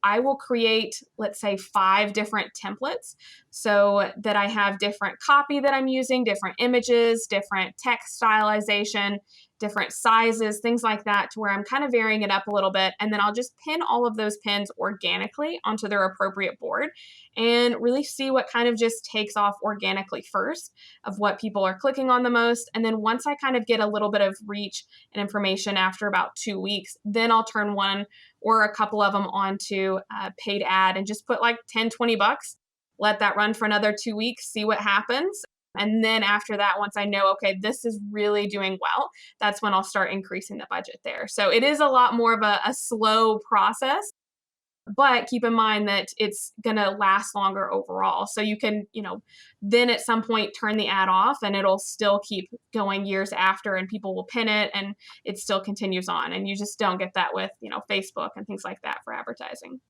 I will create, let's say, 5 different templates so that I have different copy that I'm using, different images, different text stylization, different sizes, things like that, to where I'm kind of varying it up a little bit. And then I'll just pin all of those pins organically onto their appropriate board and really see what kind of just takes off organically first of what people are clicking on the most. And then once I kind of get a little bit of reach and information after about 2 weeks, then I'll turn one or a couple of them onto a paid ad and just put like 10, $20, let that run for another 2 weeks, see what happens. And then after that, once I know, okay, this is really doing well, that's when I'll start increasing the budget there. So it is a lot more of a slow process, but keep in mind that it's going to last longer overall. So you can, then at some point turn the ad off and it'll still keep going years after, and people will pin it and it still continues on. And you just don't get that with, Facebook and things like that for advertising.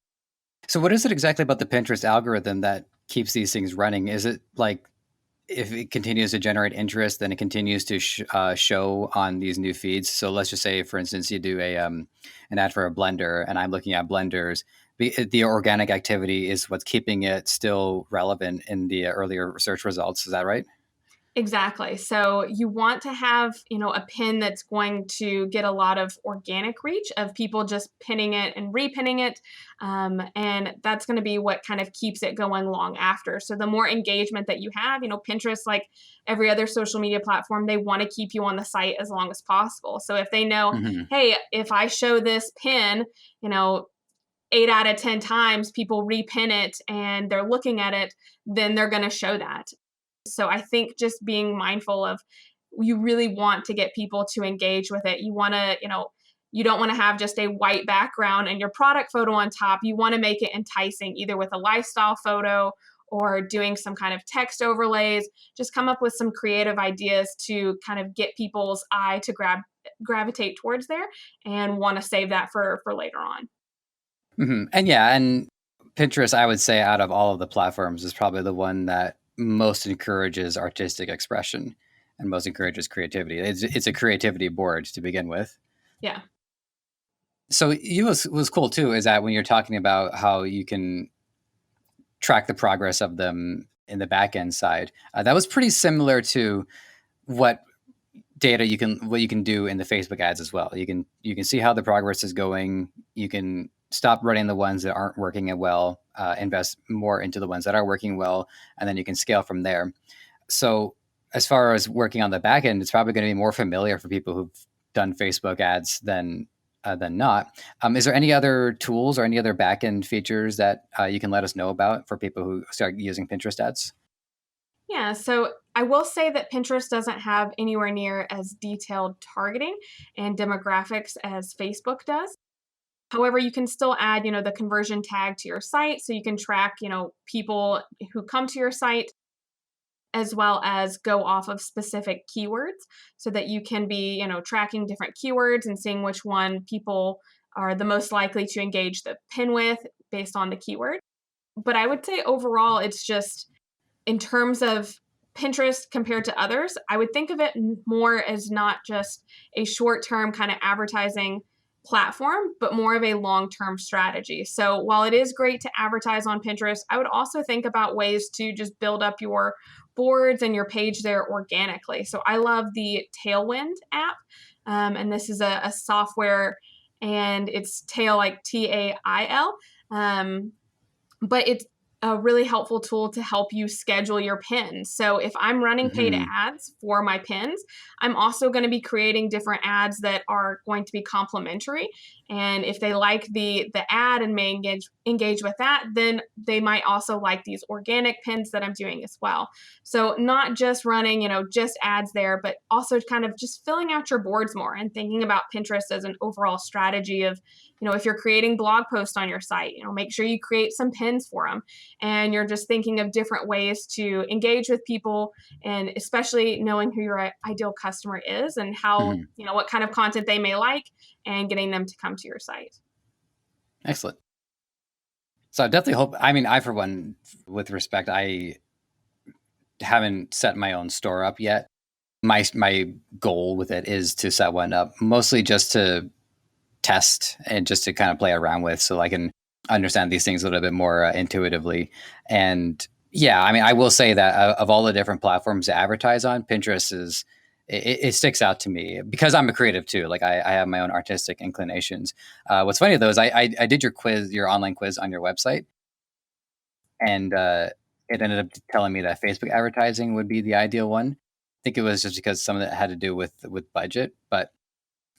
So what is it exactly about the Pinterest algorithm that keeps these things running? Is it like if it continues to generate interest, then it continues to show on these new feeds? So let's just say, for instance, you do an ad for a blender, and I'm looking at blenders. The organic activity is what's keeping it still relevant in the earlier search results. Is that right? Exactly. So you want to have, a pin that's going to get a lot of organic reach of people just pinning it and repinning it. And that's going to be what kind of keeps it going long after. So the more engagement that you have, Pinterest, like every other social media platform, they want to keep you on the site as long as possible. So if they know, Hmm. hey, if I show this pin, 8 out of 10 times people repin it and they're looking at it, then they're going to show that. So I think just being mindful of, you really want to get people to engage with it. You want to, you don't want to have just a white background and your product photo on top. You want to make it enticing, either with a lifestyle photo or doing some kind of text overlays. Just come up with some creative ideas to kind of get people's eye to gravitate towards there and want to save that for later on. Hmm. And yeah, and Pinterest, I would say, out of all of the platforms, is probably the one that most encourages artistic expression and most encourages creativity. It's a creativity board to begin with. Yeah. So you was cool too, is that when you're talking about how you can track the progress of them in the back end side, that was pretty similar to what what you can do in the Facebook ads as well. You can see how the progress is going. You can stop running the ones that aren't working well, invest more into the ones that are working well, and then you can scale from there. So as far as working on the back end, it's probably going to be more familiar for people who've done Facebook ads than than not. Is there any other tools or any other backend features that you can let us know about for people who start using Pinterest ads? Yeah, so I will say that Pinterest doesn't have anywhere near as detailed targeting and demographics as Facebook does. However, you can still add, the conversion tag to your site so you can track, people who come to your site as well as go off of specific keywords so that you can be, tracking different keywords and seeing which one people are the most likely to engage the pin with based on the keyword. But I would say overall, it's just in terms of Pinterest compared to others, I would think of it more as not just a short term kind of advertising platform, but more of a long term strategy. So while it is great to advertise on Pinterest, I would also think about ways to just build up your boards and your page there organically. So I love the Tailwind app. And this is a software, and it's tail like TAIL. But it's a really helpful tool to help you schedule your pins. So if I'm running paid Hmm. ads for my pins, I'm also going to be creating different ads that are going to be complementary. And if they like the ad and may engage with that, then they might also like these organic pins that I'm doing as well. So not just running, just ads there, but also kind of just filling out your boards more and thinking about Pinterest as an overall strategy of, if you're creating blog posts on your site, make sure you create some pins for them. And you're just thinking of different ways to engage with people, and especially knowing who your ideal customer is and how, Hmm. what kind of content they may like, and getting them to come to your site. Excellent. So I definitely hope, I mean, I, for one, with respect, I haven't set my own store up yet. My goal with it is to set one up, mostly just to test and just to kind of play around with, so I can understand these things a little bit more intuitively. And yeah, I mean, I will say that of all the different platforms to advertise on, Pinterest is it sticks out to me because I'm a creative too. Like I have my own artistic inclinations. What's funny though is I did your quiz, your online quiz on your website, and it ended up telling me that Facebook advertising would be the ideal one. I think it was just because some of it had to do with budget, but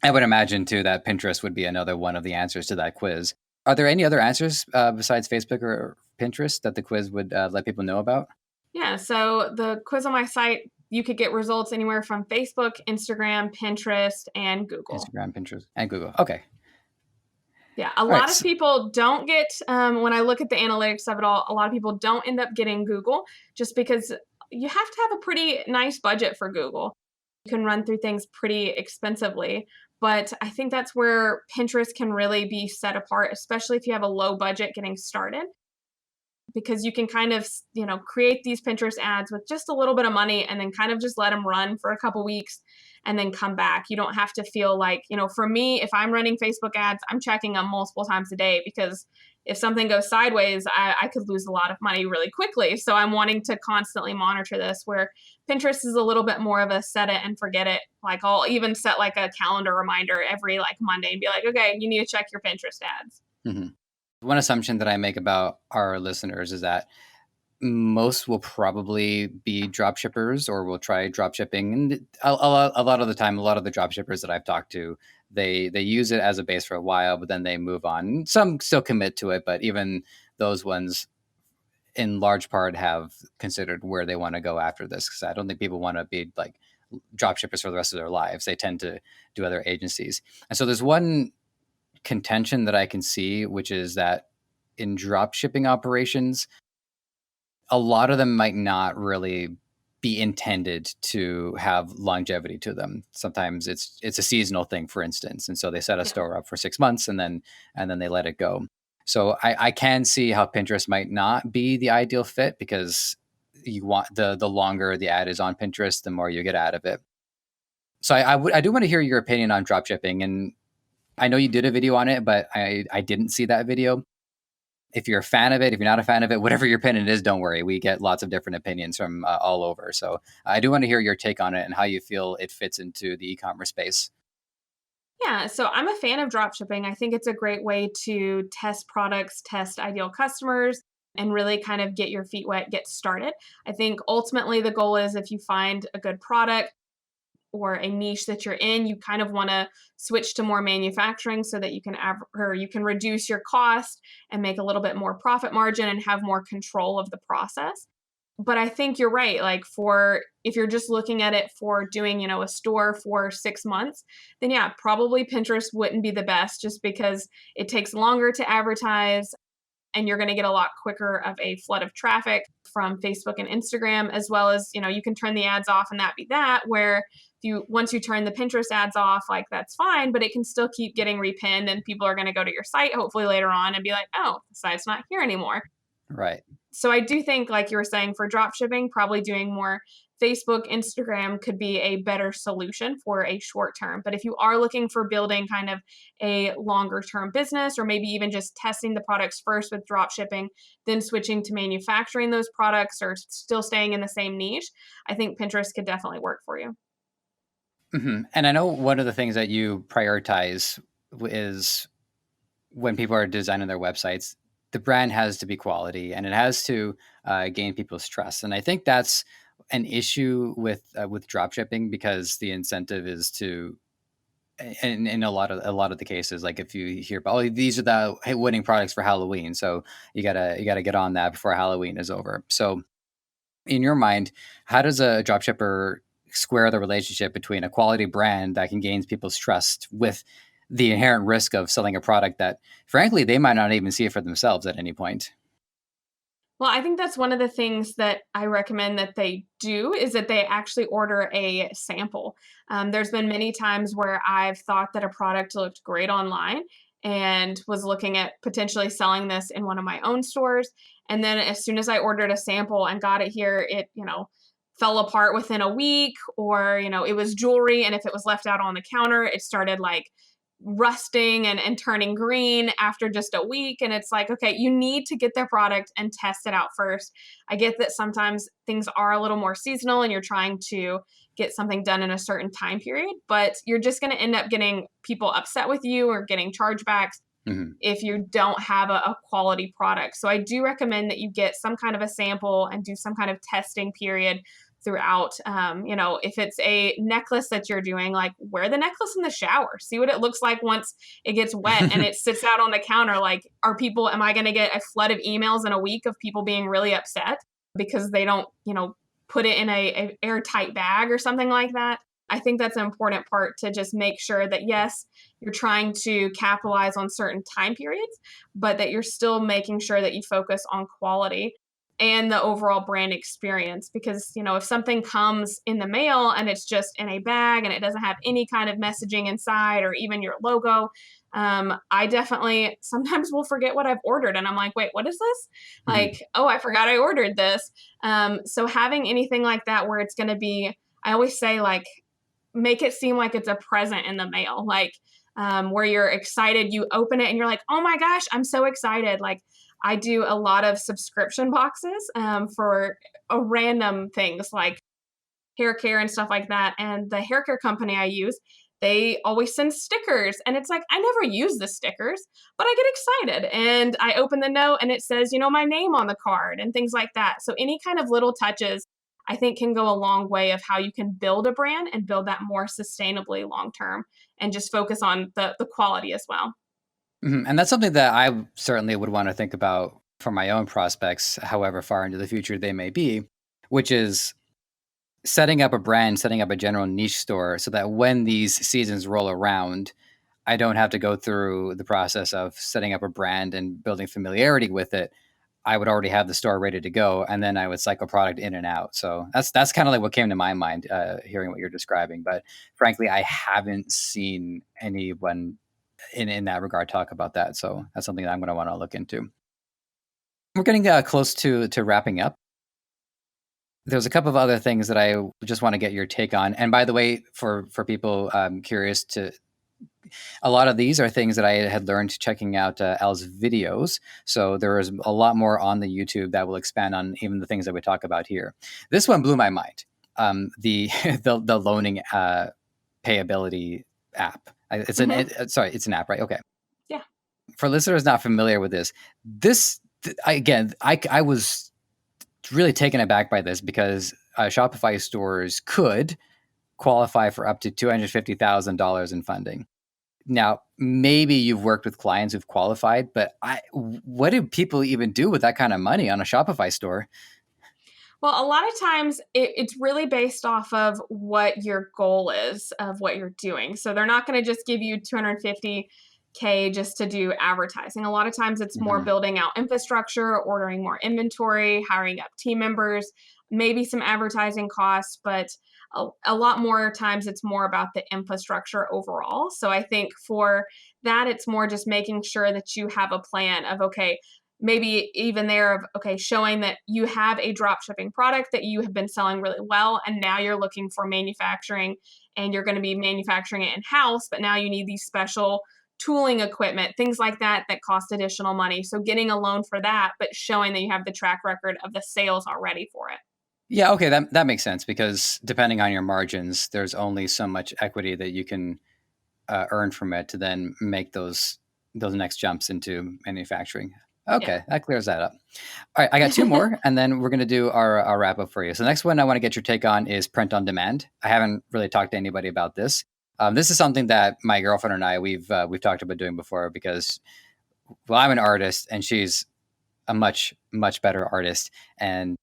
I would imagine too that Pinterest would be another one of the answers to that quiz. Are there any other answers besides Facebook or Pinterest that the quiz would let people know about? Yeah, so the quiz on my site, you could get results anywhere from Facebook, Instagram, Pinterest, and Google. Instagram, Pinterest, and Google. Okay. Yeah, a All right. lot of people don't get, when I look at the analytics of it all, a lot of people don't end up getting Google just because you have to have a pretty nice budget for Google. You can run through things pretty expensively. But I think that's where Pinterest can really be set apart, especially if you have a low budget getting started, because you can kind of, create these Pinterest ads with just a little bit of money and then kind of just let them run for a couple weeks and then come back. You don't have to feel like, for me, if I'm running Facebook ads, I'm checking them multiple times a day, because if something goes sideways, I could lose a lot of money really quickly. So I'm wanting to constantly monitor this, where Pinterest is a little bit more of a set it and forget it. Like I'll even set like a calendar reminder every like Monday and be like, okay, you need to check your Pinterest ads. Hmm. One assumption that I make about our listeners is that most will probably be drop shippers or will try drop shipping. And a lot of the time, a lot of the drop shippers that I've talked to, they use it as a base for a while, but then they move on. Some still commit to it, but even those ones in large part have considered where they want to go after this. Because I don't think people want to be like drop shippers for the rest of their lives. They tend to do other agencies. And so there's one contention that I can see, which is that in drop shipping operations, a lot of them might not really be intended to have longevity to them. Sometimes it's a seasonal thing, for instance, and so they set a Yeah. store up for 6 months and then they let it go. So I can see how Pinterest might not be the ideal fit, because you want the longer the ad is on Pinterest, the more you get out of it. So I do want to hear your opinion on dropshipping, and I know you did a video on it, but I didn't see that video. If you're a fan of it, if you're not a fan of it, whatever your opinion is, don't worry. We get lots of different opinions from all over. So I do want to hear your take on it and how you feel it fits into the e-commerce space. Yeah, so I'm a fan of dropshipping. I think it's a great way to test products, test ideal customers, and really kind of get your feet wet, get started. I think ultimately the goal is, if you find a good product, or a niche that you're in, you kind of want to switch to more manufacturing so that you can or you can reduce your cost and make a little bit more profit margin and have more control of the process. But I think you're right. Like, for if you're just looking at it for doing, a store for 6 months, then yeah, probably Pinterest wouldn't be the best, just because it takes longer to advertise and you're going to get a lot quicker of a flood of traffic from Facebook and Instagram, as well as, you can turn the ads off and that be that. Where once you turn the Pinterest ads off, like, that's fine, but it can still keep getting repinned and people are going to go to your site hopefully later on and be like, oh, the site's not here anymore. Right. So I do think, like you were saying, for drop shipping, probably doing more Facebook, Instagram could be a better solution for a short term. But if you are looking for building kind of a longer term business, or maybe even just testing the products first with drop shipping, then switching to manufacturing those products or still staying in the same niche, I think Pinterest could definitely work for you. And I know one of the things that you prioritize is when people are designing their websites, the brand has to be quality and it has to gain people's trust. And I think that's an issue with dropshipping, because the incentive is to, in a lot of the cases, like if you hear about, oh, these are the winning products for Halloween, so you gotta get on that before Halloween is over. So in your mind, how does a dropshipper square the relationship between a quality brand that can gain people's trust with the inherent risk of selling a product that, frankly, they might not even see it for themselves at any point? Well, I think that's one of the things that I recommend that they do, is that they actually order a sample. There's been many times where I've thought that a product looked great online and was looking at potentially selling this in one of my own stores. And then as soon as I ordered a sample and got it here, it, fell apart within a week, or, it was jewelry. And if it was left out on the counter, it started like rusting and turning green after just a week. And it's like, okay, you need to get their product and test it out first. I get that sometimes things are a little more seasonal and you're trying to get something done in a certain time period, but you're just going to end up getting people upset with you or getting chargebacks Hmm. if you don't have a quality product. So I do recommend that you get some kind of a sample and do some kind of testing period throughout. If it's a necklace that you're doing, like, wear the necklace in the shower, see what it looks like once it gets wet and it sits out on the counter. Like, am I going to get a flood of emails in a week of people being really upset because they don't, put it in a airtight bag or something like that? I think that's an important part, to just make sure that, yes, you're trying to capitalize on certain time periods, but that you're still making sure that you focus on quality and the overall brand experience. Because, if something comes in the mail and it's just in a bag and it doesn't have any kind of messaging inside or even your logo, I definitely sometimes will forget what I've ordered. And I'm like, wait, what is this? Hmm. Like, oh, I forgot I ordered this. So having anything like that where it's going to be, I always say, like, make it seem like it's a present in the mail, like, where you're excited, you open it and you're like, oh my gosh, I'm so excited. Like, I do a lot of subscription boxes for random things like hair care and stuff like that. And the hair care company I use, they always send stickers. And it's like, I never use the stickers, but I get excited. And I open the note and it says, my name on the card and things like that. So any kind of little touches, I think, can go a long way of how you can build a brand and build that more sustainably long term, and just focus on the quality as well. And that's something that I certainly would want to think about for my own prospects, however far into the future they may be, which is setting up a brand, setting up a general niche store so that when these seasons roll around, I don't have to go through the process of setting up a brand and building familiarity with it. I would already have the store ready to go, and then I would cycle product in and out. So that's kind of like what came to my mind hearing what you're describing. But frankly, I haven't seen anyone in that regard talk about that. So that's something that I'm going to want to look into. We're getting close to wrapping up. There's a couple of other things that I just want to get your take on. And by the way, for people curious, to a lot of these are things that I had learned checking out Elle's videos. So there is a lot more on the YouTube that will expand on even the things that we talk about here. This one blew my mind. The the loaning payability app. It's an app, right? Okay. Yeah. For listeners not familiar with I was really taken aback by this, because Shopify stores could qualify for up to $250,000 in funding. Now, maybe you've worked with clients who've qualified, but what do people even do with that kind of money on a Shopify store? Well, a lot of times it's really based off of what your goal is of what you're doing. So they're not going to just give you 250K just to do advertising. A lot of times it's more Mm-hmm. building out infrastructure, ordering more inventory, hiring up team members, maybe some advertising costs, but a lot more times it's more about the infrastructure overall. So I think for that, it's more just making sure that you have a plan of, okay, maybe even there of, okay, showing that you have a drop shipping product that you have been selling really well, and now you're looking for manufacturing and you're going to be manufacturing it in house, but now you need these special tooling equipment, things like that that cost additional money. So getting a loan for that, but showing that you have the track record of the sales already for it. Yeah, okay, that makes sense, because depending on your margins, there's only so much equity that you can earn from it to then make those next jumps into manufacturing. Yeah. Okay, that clears that up. All right, I got two more, and then we're going to do our wrap up for you. So the next one I want to get your take on is print on demand. I haven't really talked to anybody about this. This is something that my girlfriend and I we've talked about doing before, because well, I'm an artist and she's a much better artist, and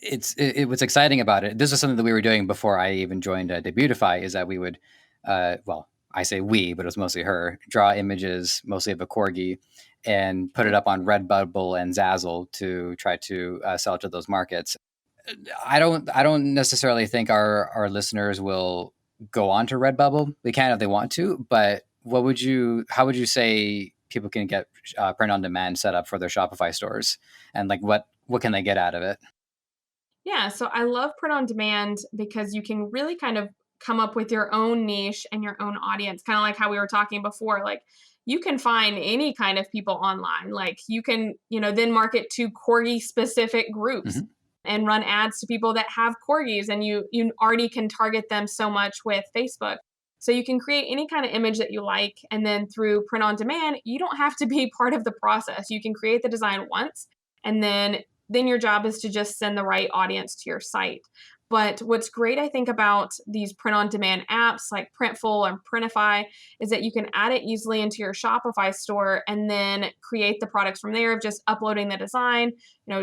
what's exciting about it. This was something that we were doing before I even joined Debutify. Is that we would, well, I say we, but it was mostly her, draw images, mostly of a corgi, and put it up on Redbubble and Zazzle to try to sell it to those markets. I don't necessarily think our listeners will go on to Redbubble. They can if they want to, but how would you say people can get print on demand set up for their Shopify stores, and like what can they get out of it? Yeah, so I love print on demand because you can really kind of come up with your own niche and your own audience, kind of like how we were talking before. Like you can find any kind of people online. Like you can, then market to corgi specific groups Hmm. and run ads to people that have corgis, and you already can target them so much with Facebook. So you can create any kind of image that you like, and then through print on demand, you don't have to be part of the process. You can create the design once, and then your job is to just send the right audience to your site. But what's great, I think, about these print on demand apps like Printful and Printify is that you can add it easily into your Shopify store and then create the products from there of just uploading the design,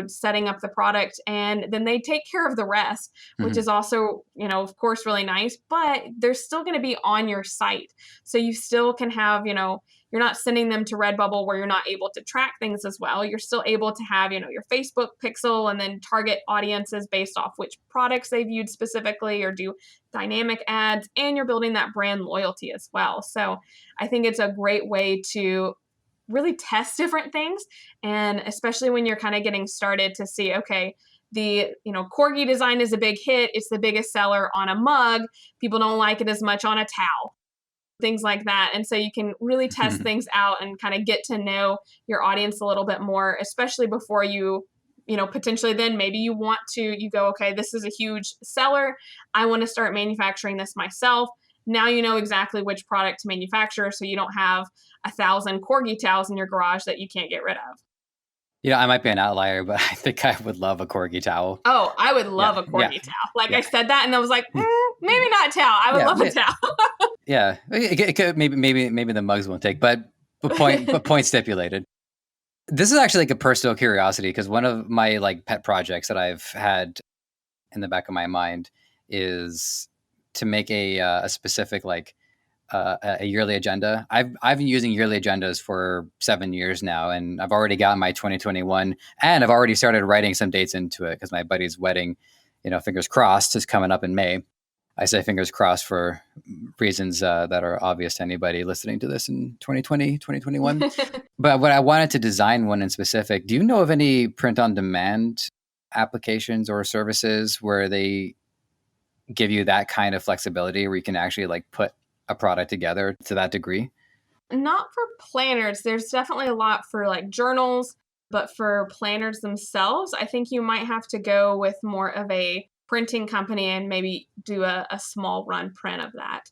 setting up the product, and then they take care of the rest, which Hmm. is also, of course, really nice, but they're still going to be on your site. So you still can have, you're not sending them to Redbubble where you're not able to track things as well. You're still able to have, your Facebook pixel and then target audiences based off which products they viewed specifically, or do dynamic ads, and you're building that brand loyalty as well. So I think it's a great way to really test different things, and especially when you're kind of getting started, to see, okay, the corgi design is a big hit, it's the biggest seller on a mug, people don't like it as much on a towel, things like that. And so you can really test things out and kind of get to know your audience a little bit more, especially before potentially then maybe you go, okay, this is a huge seller, I want to start manufacturing this myself. Now you know exactly which product to manufacture, so you don't have 1,000 corgi towels in your garage that you can't get rid of. I might be an outlier, but I think I would love a corgi towel. Oh, I would Yeah, love a yeah, corgi towel. Like I yeah, said that, and I was like, maybe not towel. I would yeah, love a towel. yeah. It could, maybe the mugs won't take, but point stipulated. This is actually like a personal curiosity, because one of my like pet projects that I've had in the back of my mind is to make a specific like a yearly agenda. I've been using yearly agendas for 7 years now, and I've already got my 2021, and I've already started writing some dates into it because my buddy's wedding, fingers crossed, is coming up in May. I say fingers crossed for reasons that are obvious to anybody listening to this in 2020, 2021. But what I wanted to design one in specific, do you know of any print on demand applications or services where they give you that kind of flexibility, where you can actually like put a product together to that degree? Not for planners. There's definitely a lot for like journals, but for planners themselves, I think you might have to go with more of a printing company and maybe do a small run print of that.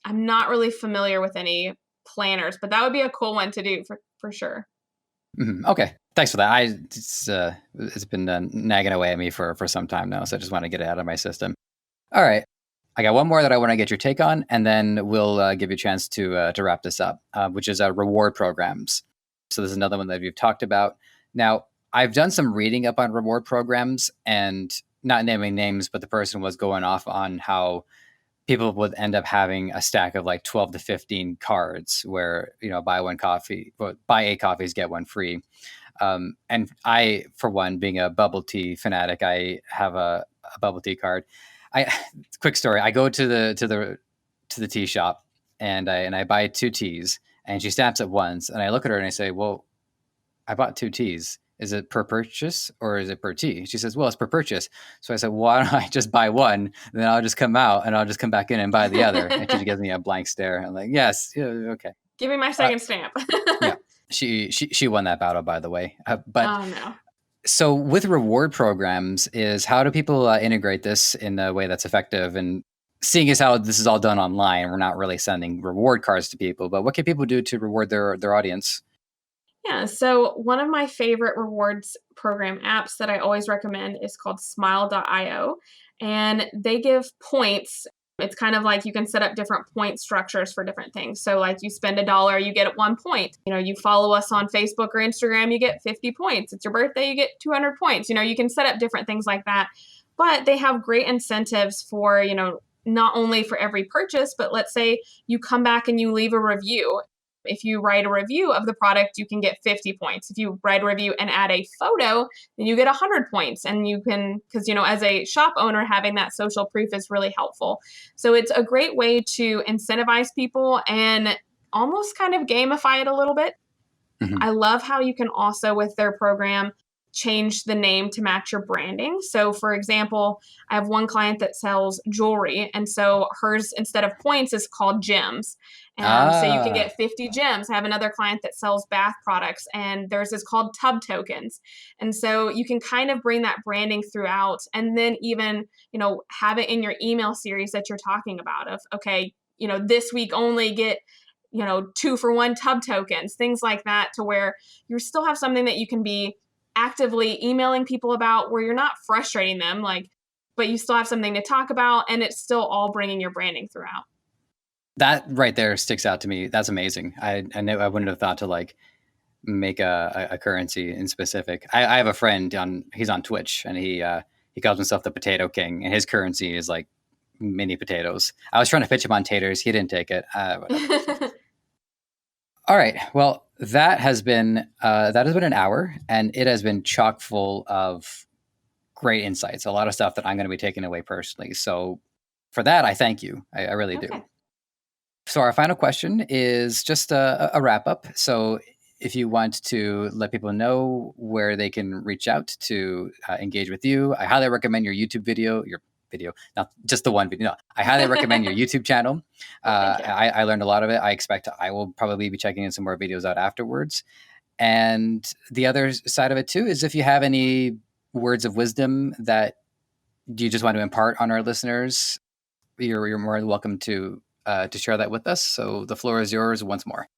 I'm not really familiar with any planners, but that would be a cool one to do for sure. Okay, thanks for that. It's been nagging away at me for some time now, so I just want to get it out of my system. All right. I got one more that I want to get your take on, and then we'll give you a chance to wrap this up, which is reward programs. So this is another one that we've talked about. Now, I've done some reading up on reward programs, and not naming names, but the person was going off on how people would end up having a stack of like 12 to 15 cards where, buy a coffees, get one free. And I, for one, being a bubble tea fanatic, I have a bubble tea card. Quick story. I go to the tea shop and I buy 2 teas, and she stamps it once, and I look at her and I say, well, I bought 2 teas. Is it per purchase or is it per tea? She says, well, it's per purchase. So I said, why don't I just buy one? And then I'll just come out and I'll just come back in and buy the other. And she gives me a blank stare. I'm like, yes, yeah, okay. Give me my second stamp. Yeah. She won that battle, by the way. But oh, no. So with reward programs is how do people integrate this in a way that's effective? And seeing as how this is all done online, we're not really sending reward cards to people, but what can people do to reward their audience? Yeah, so one of my favorite rewards program apps that I always recommend is called smile.io, and they give points. It's kind of like you can set up different point structures for different things. So like you spend $1, you get 1 point. You follow us on Facebook or Instagram, you get 50 points. It's your birthday, you get 200 points. You can set up different things like that. But they have great incentives for, not only for every purchase, but let's say you come back and you leave a review. If you write a review of the product, you can get 50 points. If you write a review and add a photo, then you get 100 points. And you can, because, as a shop owner, having that social proof is really helpful. So it's a great way to incentivize people and almost kind of gamify it a little bit. Mm-hmm. I love how you can also, with their program, change the name to match your branding. So for example, I have one client that sells jewelry, and so hers, instead of points, is called gems. So you can get 50 gems. I have another client that sells bath products, and theirs is called tub tokens. And so you can kind of bring that branding throughout, and then even, have it in your email series that you're talking about of, okay, this week only get 2-for-1 tub tokens, things like that, to where you still have something that you can be actively emailing people about where you're not frustrating them, but you still have something to talk about, and it's still all bringing your branding throughout. That right there sticks out to me. That's amazing. I know I wouldn't have thought to make a currency in specific. I have a friend he's on Twitch, and he calls himself the Potato King, and his currency is like mini potatoes. I was trying to pitch him on taters. He didn't take it. All right. Well, that has been an hour, and it has been chock full of great insights. A lot of stuff that I'm going to be taking away personally. So for that, I thank you. I really do. So our final question is just a wrap up. So if you want to let people know where they can reach out to engage with you, I highly recommend your YouTube video, not just the one video. No, I highly recommend your YouTube channel. I learned a lot of it. I expect I will probably be checking in some more videos out afterwards. And the other side of it too is if you have any words of wisdom that you just want to impart on our listeners, you're more than welcome to share that with us. So the floor is yours once more.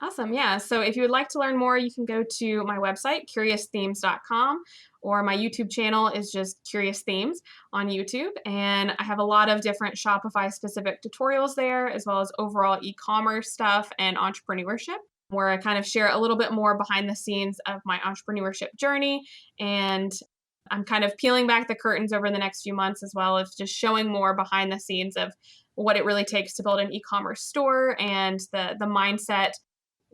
Awesome. Yeah. So if you would like to learn more, you can go to my website, curiousthemes.com, or my YouTube channel is just Curious Themes on YouTube. And I have a lot of different Shopify specific tutorials there, as well as overall e-commerce stuff and entrepreneurship, where I kind of share a little bit more behind the scenes of my entrepreneurship journey. And I'm kind of peeling back the curtains over the next few months, as well as just showing more behind the scenes of what it really takes to build an e-commerce store and the mindset,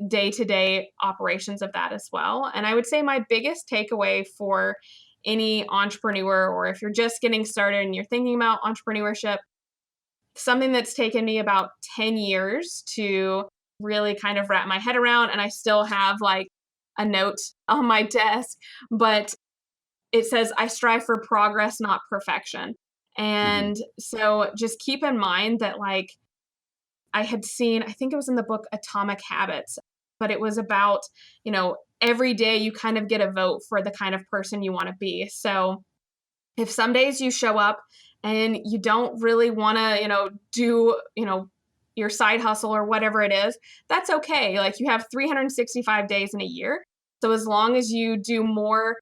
day-to-day operations of that as well. And I would say my biggest takeaway for any entrepreneur, or if you're just getting started and you're thinking about entrepreneurship, something that's taken me about 10 years to really kind of wrap my head around, and I still have a note on my desk, but it says, I strive for progress, not perfection. And so just keep in mind that I had seen, I think it was in the book Atomic Habits, but it was about, every day you kind of get a vote for the kind of person you want to be. So if some days you show up and you don't really want to, do, your side hustle or whatever it is, that's okay. You have 365 days in a year. So as long as you do more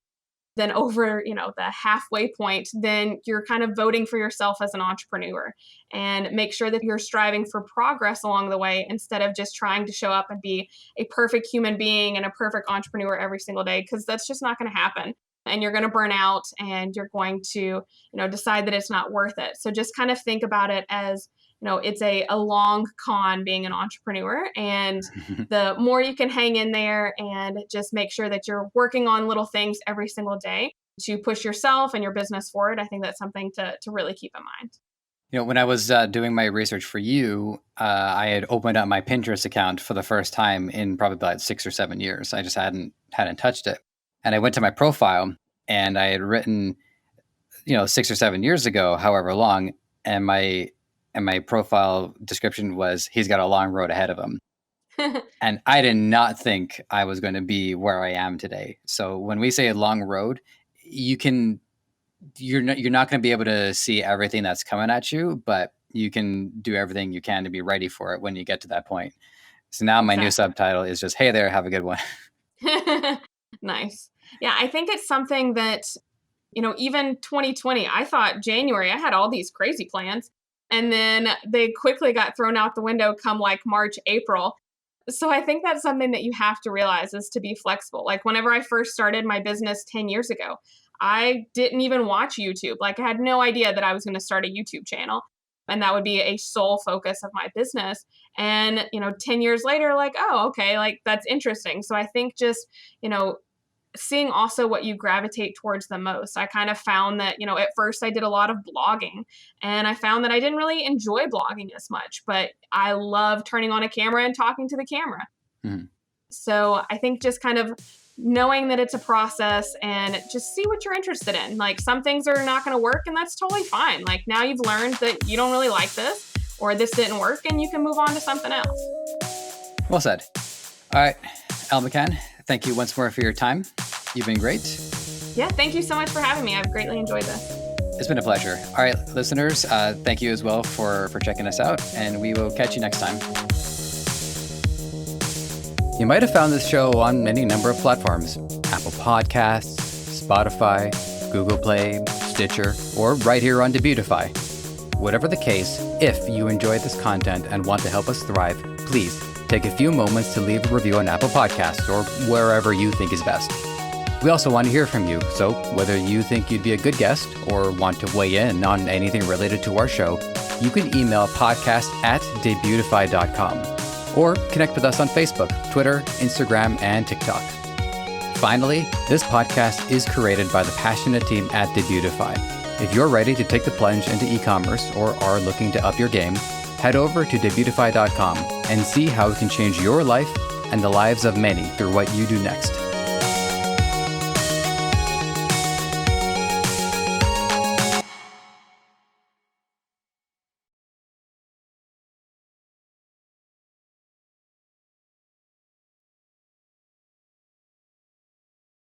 then over, the halfway point, then you're kind of voting for yourself as an entrepreneur, and make sure that you're striving for progress along the way instead of just trying to show up and be a perfect human being and a perfect entrepreneur every single day, because that's just not going to happen. And you're going to burn out, and you're going to, decide that it's not worth it. So just kind of think about it as, it's a long con being an entrepreneur. And the more you can hang in there and just make sure that you're working on little things every single day to push yourself and your business forward, I think that's something to really keep in mind. When I was doing my research for you, I had opened up my Pinterest account for the first time in probably about 6 or 7 years. I just hadn't touched it. And I went to my profile, and I had written, 6 or 7 years ago, however long, and my profile description was, he's got a long road ahead of him. And I did not think I was going to be where I am today. So when we say a long road, you're not going to be able to see everything that's coming at you, but you can do everything you can to be ready for it when you get to that point. So now my new subtitle is just, hey there, have a good one. Nice. Yeah, I think it's something that, even 2020, I thought January, I had all these crazy plans, and then they quickly got thrown out the window come like March, April. So I think that's something that you have to realize, is to be flexible. Like whenever I first started my business 10 years ago, I didn't even watch YouTube. Like I had no idea that I was going to start a YouTube channel, and that would be a sole focus of my business. And, 10 years later, like, oh, okay, like that's interesting. So I think just, seeing also what you gravitate towards the most. I kind of found that, at first I did a lot of blogging, and I found that I didn't really enjoy blogging as much, but I love turning on a camera and talking to the camera. Mm-hmm. So I think just kind of knowing that it's a process, and just see what you're interested in. Like some things are not going to work, and that's totally fine. Like now you've learned that you don't really like this, or this didn't work, and you can move on to something else. Well said. All right, Elle McCann, thank you once more for your time. You've been great. Yeah, thank you so much for having me. I've greatly enjoyed this. It's been a pleasure. All right, listeners, thank you as well for checking us out, and we will catch you next time. You might have found this show on any number of platforms: Apple Podcasts, Spotify, Google Play, Stitcher, or right here on Debutify. Whatever the case, if you enjoyed this content and want to help us thrive, please take a few moments to leave a review on Apple Podcasts or wherever you think is best. We also want to hear from you, so whether you think you'd be a good guest or want to weigh in on anything related to our show, you can email podcast@debutify.com or connect with us on Facebook, Twitter, Instagram, and TikTok. Finally, this podcast is created by the passionate team at Debutify. If you're ready to take the plunge into e-commerce or are looking to up your game, head over to Debutify.com and see how it can change your life and the lives of many through what you do next.